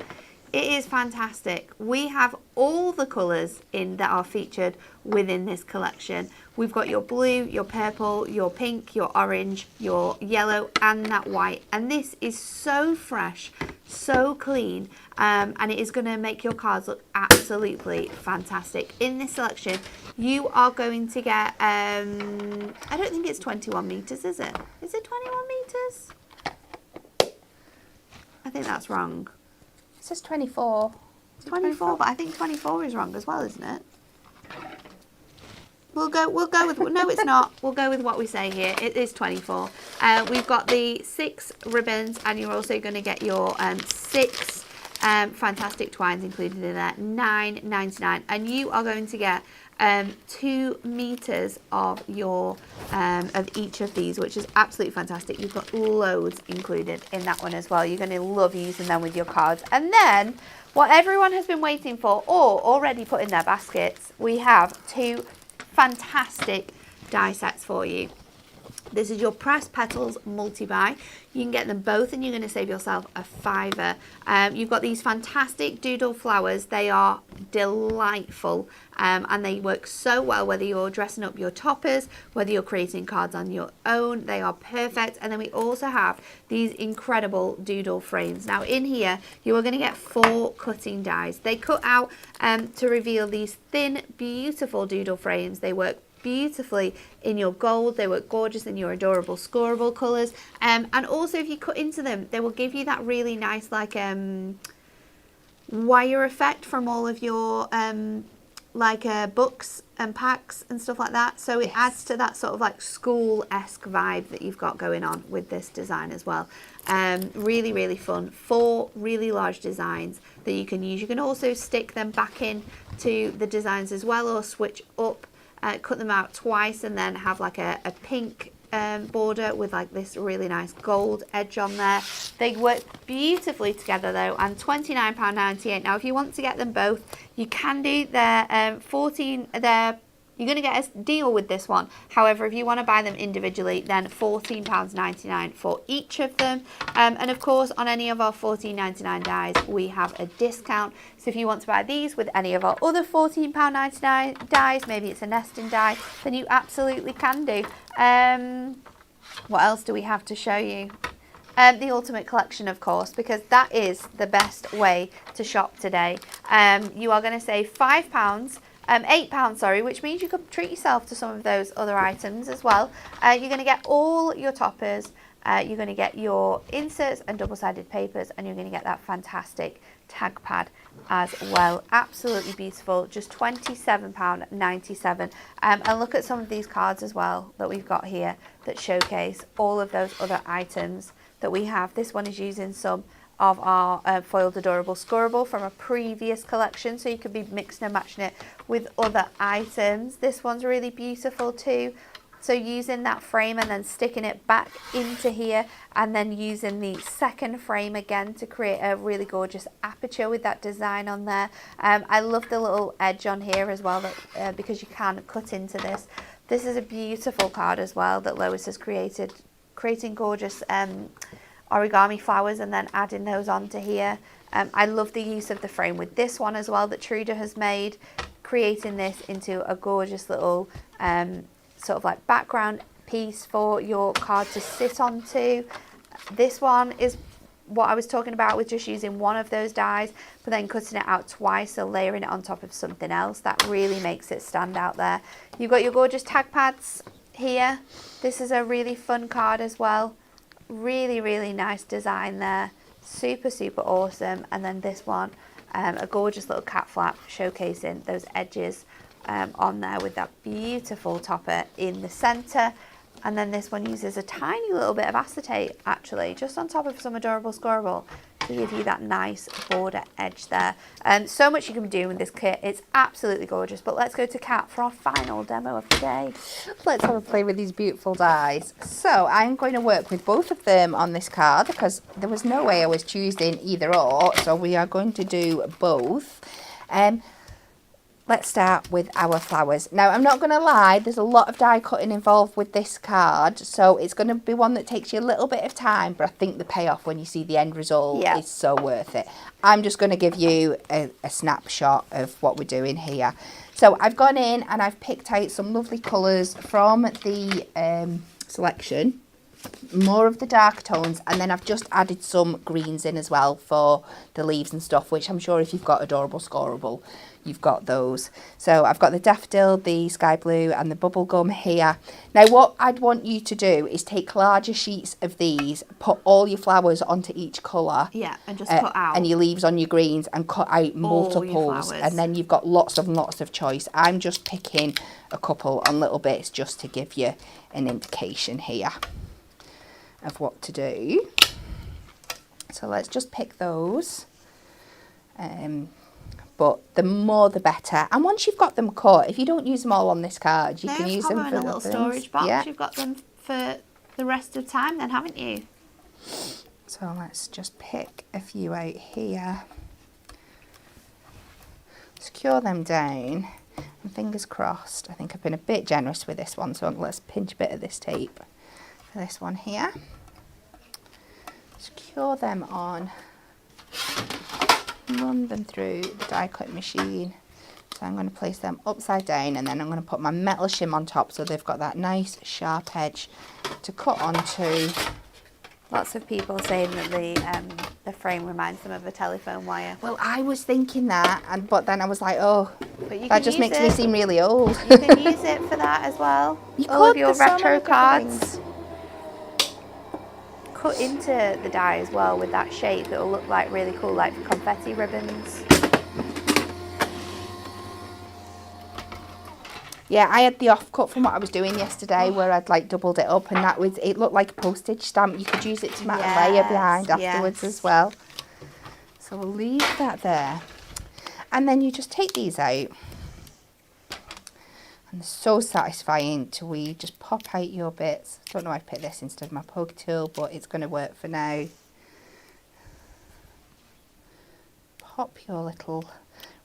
It is fantastic. We have all the colours in that are featured within this collection. We've got your blue, your purple, your pink, your orange, your yellow and that white. And this is so fresh, so clean, and it is going to make your cards look absolutely fantastic. In this selection, you are going to get, I don't think it's 21 metres, is it? Is it 21 metres? I think that's wrong. It says 24. 24, but I think 24 is wrong as well, isn't it? We'll go with, no it's not, we'll go with what we say here. It is 24. We've got the 6 ribbons, and you're also going to get your 6 fantastic twines included in there, $9.99, and you are going to get 2 meters of your of each of these, which is absolutely fantastic. You've got loads included in that one as well. You're going to love using them with your cards. And then what everyone has been waiting for, or already put in their baskets, we have 2 fantastic die sets for you. This is your pressed petals multi-buy. You can get them both and you're going to save yourself a £5. You've got these fantastic doodle flowers. They are delightful, and they work so well whether you're dressing up your toppers, whether you're creating cards on your own. They are perfect. And then we also have these incredible doodle frames. Now in here you are going to get 4 cutting dies. They cut out to reveal these thin, beautiful doodle frames. They work beautifully in your gold. They work gorgeous in your adorable scoreable colours, and also if you cut into them, they will give you that really nice like wire effect from all of your books and packs and stuff like that. So it adds to that sort of like school-esque vibe that you've got going on with this design as well. Really, really fun. 4 really large designs that you can use. You can also stick them back in to the designs as well, or switch up. Cut them out twice and then have like a pink border with like this really nice gold edge on there. They work beautifully together though, and £29.98. Now if you want to get them both, you can do their 14, you're going to get a deal with this one. However, if you want to buy them individually, then £14.99 for each of them. And of course, on any of our £14.99 dies, we have a discount. So if you want to buy these with any of our other £14.99 dies, maybe it's a nesting die, then you absolutely can do. What else do we have to show you? The Ultimate Collection, of course, because that is the best way to shop today. You are going to save £5. £8, sorry, which means you could treat yourself to some of those other items as well. You're going to get all your toppers, you're going to get your inserts and double-sided papers, and you're going to get that fantastic tag pad as well. Absolutely beautiful, just £27.97. And look at some of these cards as well that we've got here that showcase all of those other items that we have. This one is using some of our foiled adorable scoreable from a previous collection, so you could be mixing and matching it with other items. This one's really beautiful too, so using that frame and then sticking it back into here, and then using the second frame again to create a really gorgeous aperture with that design on there. I love the little edge on here as well, that because you can cut into this. This is a beautiful card as well that Lois has created, creating gorgeous origami flowers and then adding those onto here. I love the use of the frame with this one as well that Truda has made, creating this into a gorgeous little sort of like background piece for your card to sit onto. This one is what I was talking about with just using one of those dies, but then cutting it out twice, so layering it on top of something else, that really makes it stand out there. You've got your gorgeous tag pads here. This is a really fun card as well. Really, really nice design there. Super, super awesome. And then this one, a gorgeous little cat flap showcasing those edges on there with that beautiful topper in the centre. And then this one uses a tiny little bit of acetate, actually, just on top of some adorable squirrel to give you that nice border edge there. So much you can do with this kit. It's absolutely gorgeous. But let's go to Kat for our final demo of the day. Let's have a play with these beautiful dies. So I'm going to work with both of them on this card because there was no way I was choosing either or. So we are going to do both. Let's start with our flowers. Now, I'm not going to lie, there's a lot of die cutting involved with this card, so it's going to be one that takes you a little bit of time, but I think the payoff when you see the end result is so worth it. I'm just going to give you a snapshot of what we're doing here. So I've gone in and I've picked out some lovely colours from the selection, more of the dark tones, and then I've just added some greens in as well for the leaves and stuff, which I'm sure if you've got Adorable Scoreable, you've got those. So I've got the daffodil, the sky blue and the bubblegum here. Now what I'd want you to do is take larger sheets of these, put all your flowers onto each colour. Yeah, and just cut out. And your leaves on your greens and cut out multiples. And then you've got lots and lots of choice. I'm just picking a couple on little bits just to give you an indication here of what to do. So let's just pick those. But the more the better. And once you've got them cut, if you don't use them all on this card, you can use them for a little things. storage box. Yeah. You've got them for the rest of time then, haven't you? So let's just pick a few out here. Secure them down. And fingers crossed. I think I've been a bit generous with this one, so let's pinch a bit of this tape for this one here. Secure them on. Run them through the die cut machine. So I'm going to place them upside down and then I'm going to put my metal shim on top so they've got that nice sharp edge to cut onto. Lots of people saying that the frame reminds them of a telephone wire. Well, I was thinking that, but then I was like, oh, but that just makes me seem really old. You can use it for that as well. All of your retro cards. Cut into the die as well with that shape. It'll look like really cool, like confetti ribbons. Yeah, I had the offcut from what I was doing yesterday where I'd like doubled it up and it looked like a postage stamp. You could use it to mat a layer behind afterwards as well. So we'll leave that there. And then you just take these out. And they're so satisfying to just pop out your bits. I don't know why I picked this instead of my poke tool, but it's going to work for now. Pop your little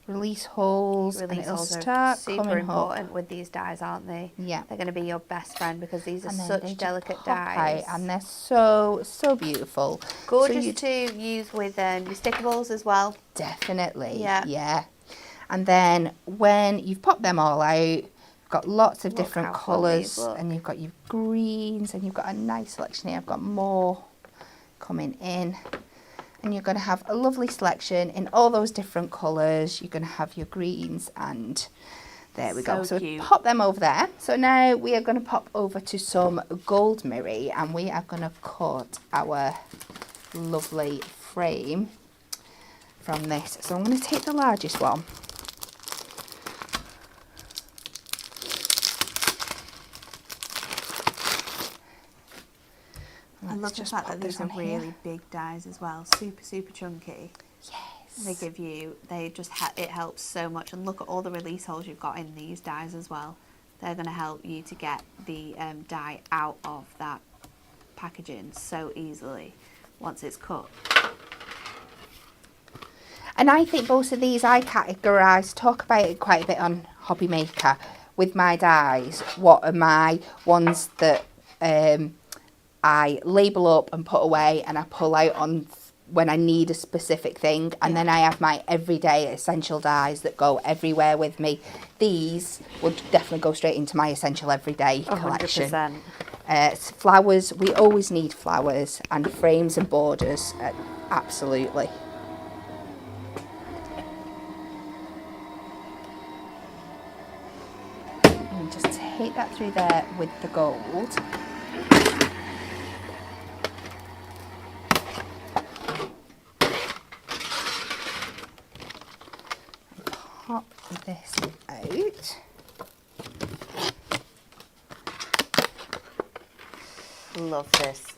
release holes and it'll start super coming important up. with these dies, aren't they? Yeah. They're going to be your best friend because these are And then such delicate dies. and they're so beautiful. Gorgeous to use with your stickables as well. Definitely. Yeah. Yeah. And then when you've popped them all out, got lots of different colours and you've got your greens and you've got a nice selection here. I've got more coming in and you're going to have a lovely selection in all those different colours. You're going to have your greens and there we go. So cute. Pop them over there. So now we are going to pop over to some gold mirror and we are going to cut our lovely frame from this. So I'm going to take the largest one. I love the fact that these are really big dies as well, super chunky. Yes. It helps so much, and look at all the release holes you've got in these dies as well. They're going to help you to get the die out of that packaging so easily once it's cut. And I think both of these I categorise, talk about it quite a bit on Hobby Maker with my dies. What are my ones that I label up and put away and I pull out on when I need a specific thing, and then I have my everyday essential dies that go everywhere with me. These would definitely go straight into my essential everyday collection. 100%. Flowers, we always need flowers, and frames and borders Absolutely. And just take that through there with the gold. Pop this out. Love this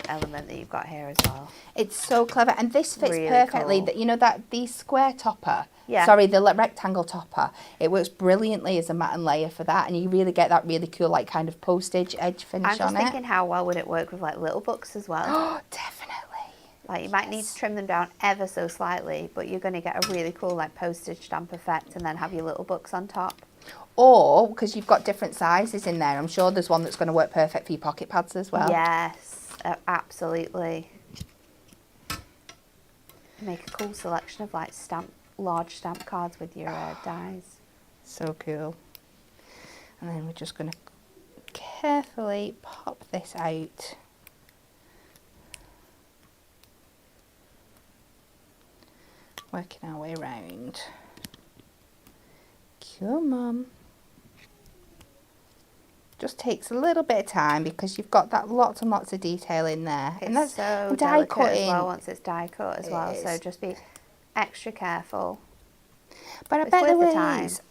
element that you've got here as well. It's so clever, and this fits Really perfectly. cool. That you know that the square topper. Yeah. Sorry, the rectangle topper. It works brilliantly as a mat and layer for that, and you really get that really cool, like kind of postage edge finish I'm just on thinking it. how well would it work with like little books as well. Oh, definitely. Like you might need to trim them down ever so slightly, but you're going to get a really cool like postage stamp effect, and then have your little books on top. Or because you've got different sizes in there, I'm sure there's one that's going to work perfect for your pocket pads as well. Yes, absolutely. Make a cool selection of like large stamp cards with your dies. So cool. And then we're just going to carefully pop this out. Working our way around. Come on. Just takes a little bit of time because you've got that lots and lots of detail in there. It's and that's so die delicate cutting as well once it's die cut as well. So is. just be extra careful. But I It's bet worth the there time. is.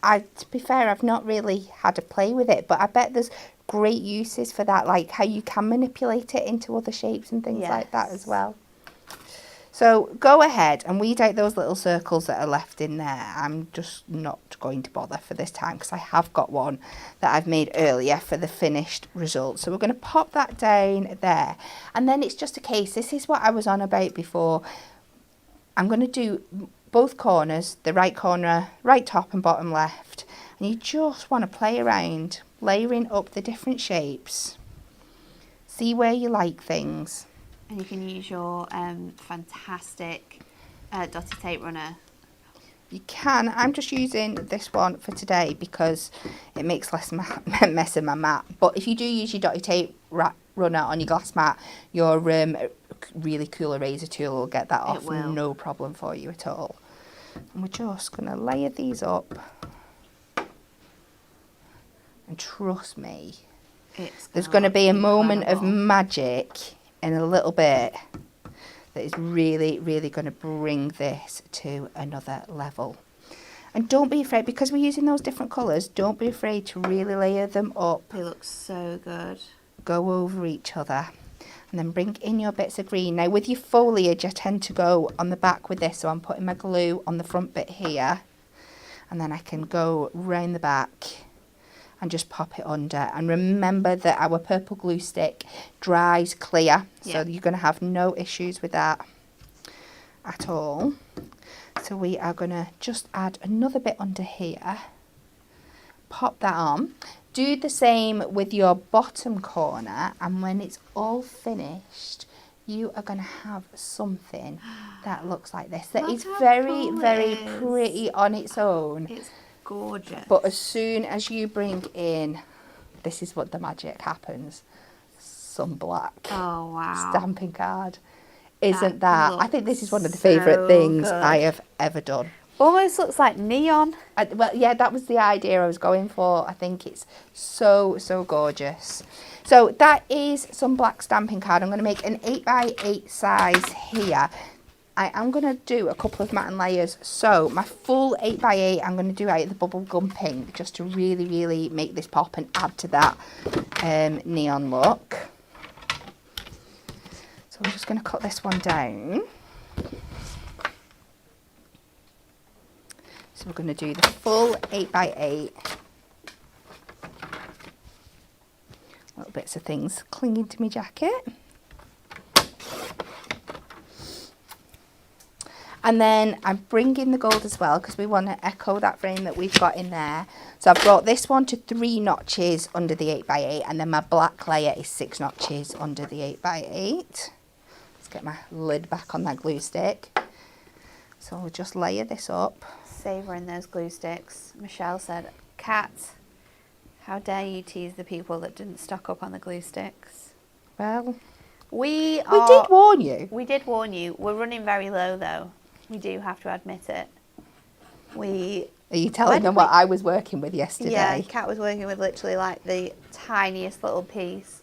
To be fair, I've not really had a play with it, but I bet there's great uses for that, like how you can manipulate it into other shapes and things like that as Yes. well. So go ahead and weed out those little circles that are left in there. I'm just not going to bother for this time because I have got one that I've made earlier for the finished result. So we're going to pop that down there. And then it's just a case, this is what I was on about before. I'm going to do both corners, the right corner, right top and bottom left. And you just want to play around, layering up the different shapes. See where you like things. And you can use your fantastic dotty tape runner. You can. I'm just using this one for today because it makes less mess in my mat. But if you do use your dotty tape runner on your glass mat, your really cool eraser tool will get that off. No problem for you at all. And we're just going to layer these up. And trust me, there's going to be a moment of magic in a little bit that is really, really going to bring this to another level. And don't be afraid, because we're using those different colours, don't be afraid to really layer them up. They look so good. Go over each other. And then bring in your bits of green. Now with your foliage, I tend to go on the back with this, so I'm putting my glue on the front bit here. And then I can go round the back and just pop it under. And remember that our purple glue stick dries clear, so you're going to have no issues with that at all. So we are going to just add another bit under here, pop that on. Do the same with your bottom corner, and when it's all finished, you are going to have something that looks like this. That is very, very pretty on its own. It's gorgeous. But as soon as you bring in, this is what the magic happens, some black stamping card. Isn't that? I think this is one of the favourite things I have ever done. Almost looks like neon. Well, yeah, that was the idea I was going for. I think it's so, so gorgeous. So that is some black stamping card. I'm going to make an 8x8 size here. I am going to do a couple of matte and layers. So my full 8x8 I'm going to do out of the bubblegum pink, just to really, really make this pop and add to that neon look. So I'm just going to cut this one down. So we're going to do the full 8x8. Little bits of things clinging to my jacket. And then I'm bringing the gold as well because we want to echo that frame that we've got in there. So I've brought this one to 3 notches under the 8x8, and then my black layer is 6 notches under the 8x8. Let's get my lid back on that glue stick. So we'll just layer this up. Savouring those glue sticks. Michelle said, Kat, how dare you tease the people that didn't stock up on the glue sticks? Well, We did warn you. We did warn you. We're running very low though. We do have to admit it. Are you telling them what I was working with yesterday? Yeah, Kat was working with literally like the tiniest little piece.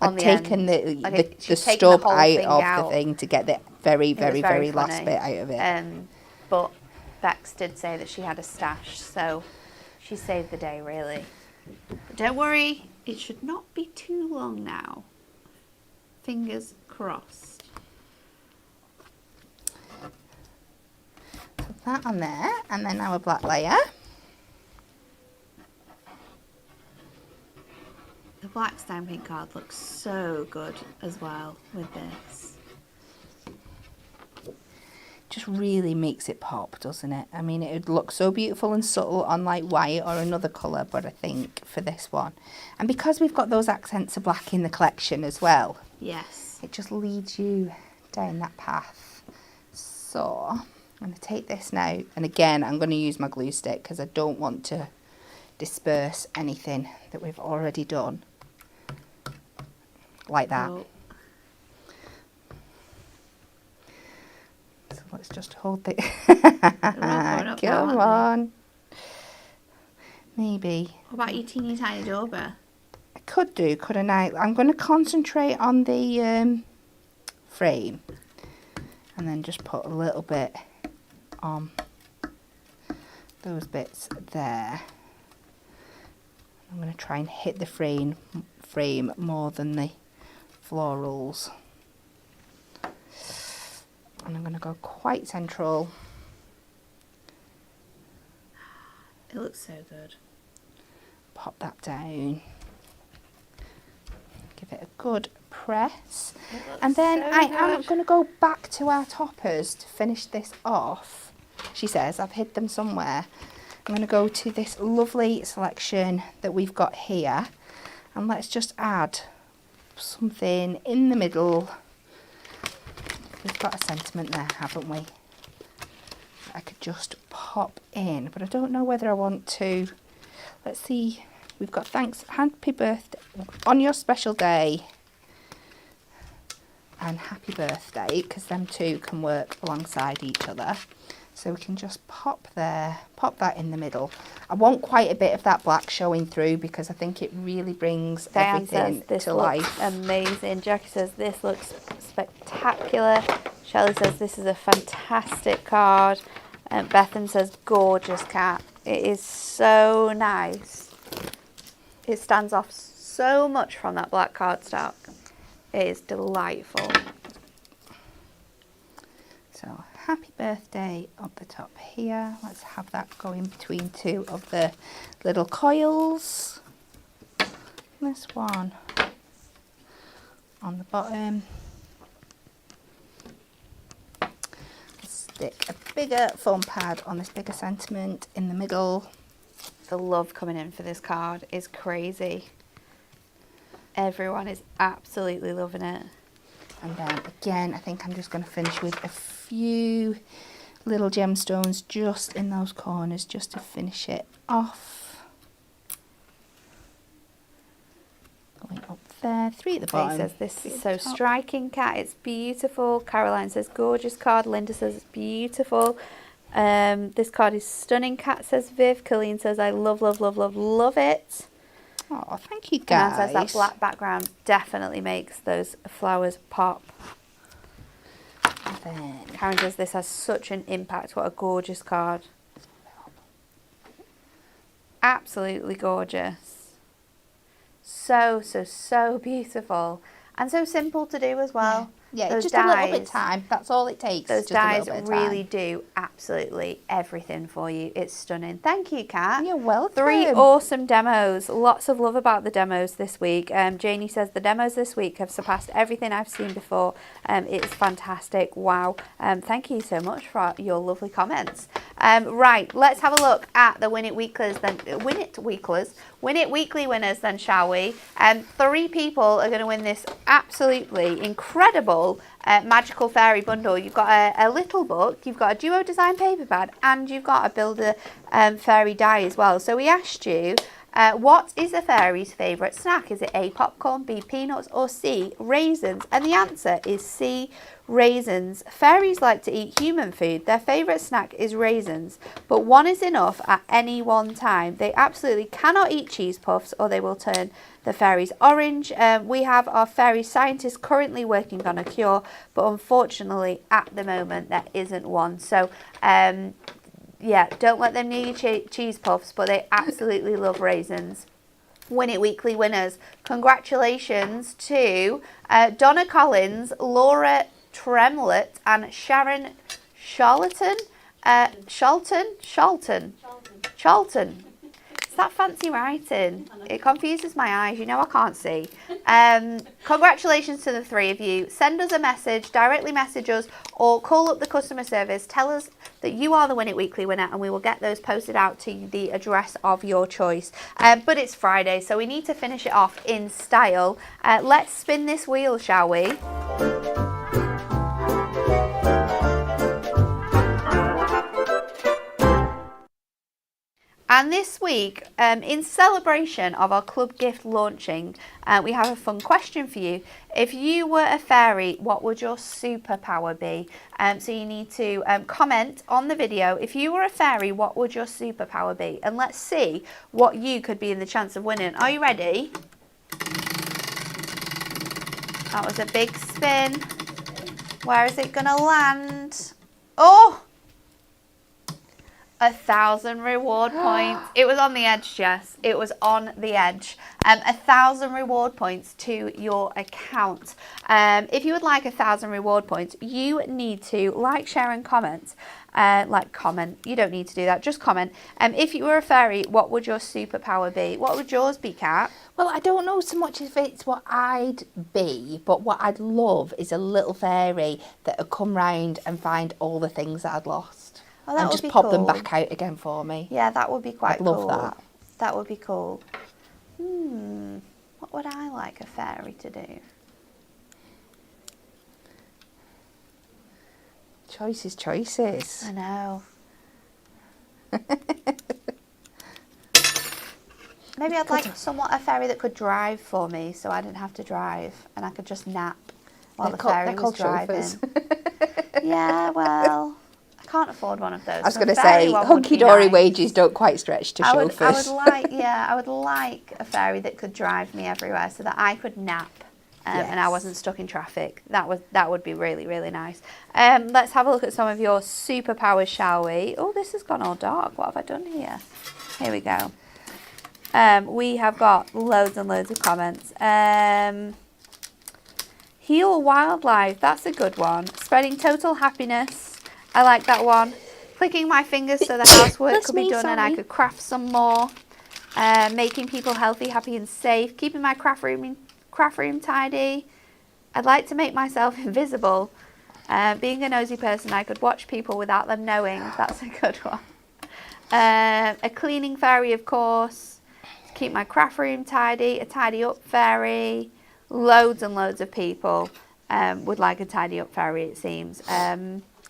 I'd taken the stub out of the thing to get the very last bit out of it. But Bex did say that she had a stash, so she saved the day really. But don't worry, it should not be too long now. Fingers crossed. Put that on there, and then our black layer. The black stamping card looks so good as well with this. Just really makes it pop, doesn't it? I mean, it would look so beautiful and subtle on like white or another colour, but I think for this one, and because we've got those accents of black in the collection as well, yes, it just leads you down that path. So I'm going to take this now, and again I'm going to use my glue stick because I don't want to disperse anything that we've already done like that. Oh. So let's just hold it. Up Come now, on. Maybe. What about your teeny tiny dauber? I could do, couldn't I? I'm going to concentrate on the frame and then just put a little bit on those bits there. I'm going to try and hit the frame more than the florals. And I'm going to go quite central. It looks so good. Pop that down. Give it a good press. And then I am going to go back to our toppers to finish this off. She says, I've hid them somewhere. I'm going to go to this lovely selection that we've got here. And let's just add something in the middle. We've got a sentiment there, haven't we? I could just pop in, but I don't know whether I want to. Let's see. We've got thanks, happy birthday on your special day, and happy birthday, because them two can work alongside each other. So we can just pop there, pop that in the middle. I want quite a bit of that black showing through because I think it really brings everything to life. Amazing. Jackie says this looks spectacular. Shelley says this is a fantastic card. Bethan says gorgeous, Kat. It is so nice. It stands off so much from that black cardstock. It is delightful. So happy birthday up the top here. Let's have that go in between two of the little coils. This one on the bottom. Stick a bigger foam pad on this bigger sentiment in the middle. The love coming in for this card is crazy. Everyone is absolutely loving it. And then again, I think I'm just going to finish with a few little gemstones just in those corners, just to finish it off. Going up there, 3 at the bottom. Says this is so striking, Kat. It's beautiful. Caroline says gorgeous card. Linda says it's beautiful. This card is stunning, Kat, says Viv. Colleen says I love it. Oh, thank you guys. And says that black background definitely makes those flowers pop. And then Karen says this has such an impact. What a gorgeous card. Absolutely gorgeous. So beautiful. And so simple to do as well. Yeah, those just dies, a little bit of time. That's all it takes. Those just dies really do absolutely everything for you. It's stunning. Thank you, Kat. You're welcome. 3 awesome demos. Lots of love about the demos this week. Janie says the demos this week have surpassed everything I've seen before. It's fantastic. Wow. Thank you so much for your lovely comments. Right, let's have a look at the Win It Weeklies then. Win It Weekly winners then, shall we? 3 people are going to win this absolutely incredible magical fairy bundle. You've got a little book, you've got a duo design paper pad, and you've got a builder fairy die as well. So we asked you What is a fairy's favourite snack? Is it A, popcorn, B, peanuts, or C, raisins? And the answer is C, raisins. Fairies like to eat human food. Their favourite snack is raisins, but one is enough at any one time. They absolutely cannot eat cheese puffs or they will turn the fairies orange. We have our fairy scientists currently working on a cure, but unfortunately at the moment there isn't one. So yeah, don't let them near your cheese puffs, but they absolutely love raisins. Win It Weekly winners. Congratulations to Donna Collins, Laura Tremlett and Sharon Charlton. It's that fancy writing. It confuses my eyes. You know I can't see. Congratulations to the three of you. Send us a message, directly message us, or call up the customer service. Tell us that you are the Win It Weekly winner and we will get those posted out to the address of your choice. But it's Friday, so we need to finish it off in style. Let's spin this wheel, shall we? And this week, in celebration of our club gift launching, we have a fun question for you. If you were a fairy, what would your superpower be? So you need to comment on the video. If you were a fairy, what would your superpower be? And let's see what you could be in the chance of winning. Are you ready? That was a big spin. Where is it going to land? Oh! 1,000 reward points. It was on the edge, Jess. It was on the edge. 1,000 reward points to your account. If you would like 1,000 reward points, you need to like, share, and comment. You don't need to do that. Just comment. If you were a fairy, what would your superpower be? What would yours be, Kat? Well, I don't know so much if it's what I'd be, but what I'd love is a little fairy that would come round and find all the things that I'd lost. Oh, and just pop them back out again for me. Yeah, that would be quite cool. I'd love that. That would be cool. What would I like a fairy to do? Choices. I know. Maybe I'd like a fairy that could drive for me, so I didn't have to drive, and I could just nap while the fairy was driving. Yeah, well, I can't afford one of those. I was going to say, hunky-dory wages don't quite stretch to chauffeurs. I would like a fairy that could drive me everywhere so that I could nap. And I wasn't stuck in traffic. That would be really, really nice. Let's have a look at some of your superpowers, shall we? Oh, this has gone all dark. What have I done here? Here we go. We have got loads and loads of comments. Heal wildlife. That's a good one. Spreading total happiness. I like that one. Clicking my fingers so the housework could be done and I could craft some more. Making people healthy, happy and safe. Keeping my craft room tidy. I'd like to make myself invisible. Being a nosy person, I could watch people without them knowing. That's a good one. A cleaning fairy, of course. To keep my craft room tidy. A tidy up fairy. Loads and loads of people would like a tidy up fairy, it seems.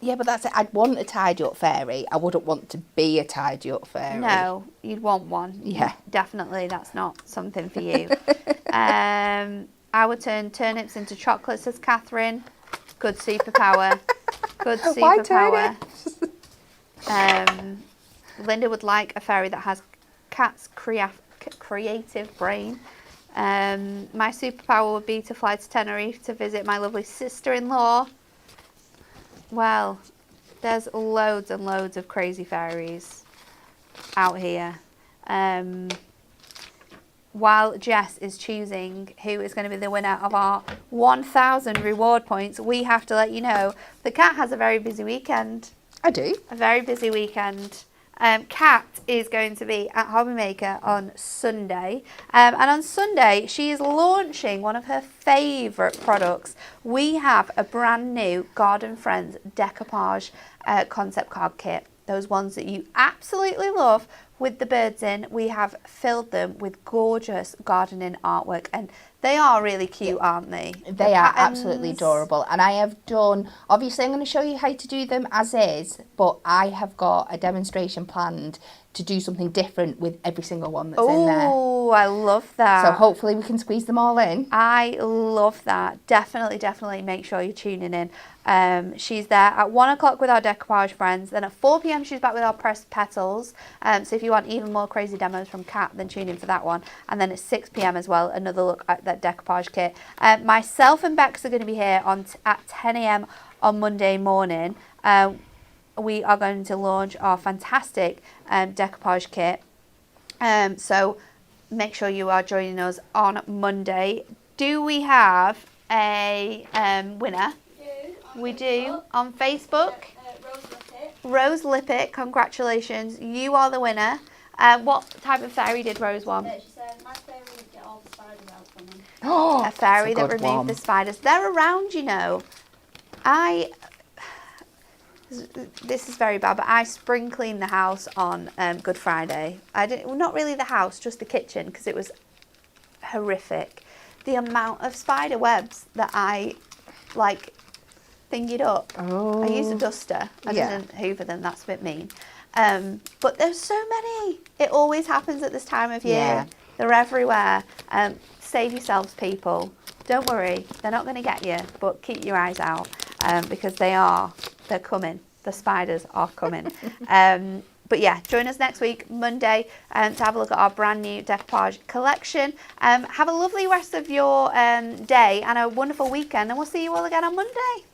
Yeah, but that's it. I'd want a tidy up fairy. I wouldn't want to be a tidy up fairy. No, you'd want one. Yeah. Definitely, that's not something for you. I would turn turnips into chocolates, says Catherine. Good superpower. Good superpower. Why turnips? Linda would like a fairy that has Kat's creative brain. My superpower would be to fly to Tenerife to visit my lovely sister-in-law. Well, there's loads and loads of crazy fairies out here. While Jess is choosing who is going to be the winner of our 1,000 reward points, we have to let you know the Kat has a very busy weekend. I do. A very busy weekend. Kat is going to be at Hobbymaker on Sunday. And on Sunday, she is launching one of her favourite products. We have a brand new Garden Friends decoupage concept card kit. Those ones that you absolutely love. with the birds in, we have filled them with gorgeous gardening artwork, and they are really cute, aren't they? They are absolutely adorable. And I have done, obviously I'm going to show you how to do them as is, but I have got a demonstration planned to do something different with every single one that's in there. Oh, I love that. So hopefully we can squeeze them all in. I love that. Definitely make sure you're tuning in. She's there at 1 o'clock with our decoupage friends. Then at 4 p.m. she's back with our pressed petals. So if you want even more crazy demos from Kat, then tune in for that one. And then at 6 p.m. as well, another look at that decoupage kit. Myself and Bex are going to be here at 10 a.m. on Monday morning. We are going to launch our fantastic decoupage kit. So make sure you are joining us on Monday. Do we have a winner? We do on Facebook. Rose Lippett, congratulations. You are the winner. What type of fairy did Rose want? She said, my fairy would get all the spiders out from them. Oh, A fairy that's a that good removed one. the spiders. They're around, you know. This is very bad, but I spring cleaned the house on Good Friday. Well, not really the house, just the kitchen, because it was horrific. The amount of spider webs that I thingied up. Oh. I used a duster. I didn't hoover them. That's a bit mean. But there's so many. It always happens at this time of year. Yeah. They're everywhere. Save yourselves, people. Don't worry, they're not going to get you, but keep your eyes out because they're coming. The spiders are coming. But yeah, join us next week, Monday, to have a look at our brand new decoupage collection. Have a lovely rest of your day and a wonderful weekend, and we'll see you all again on Monday.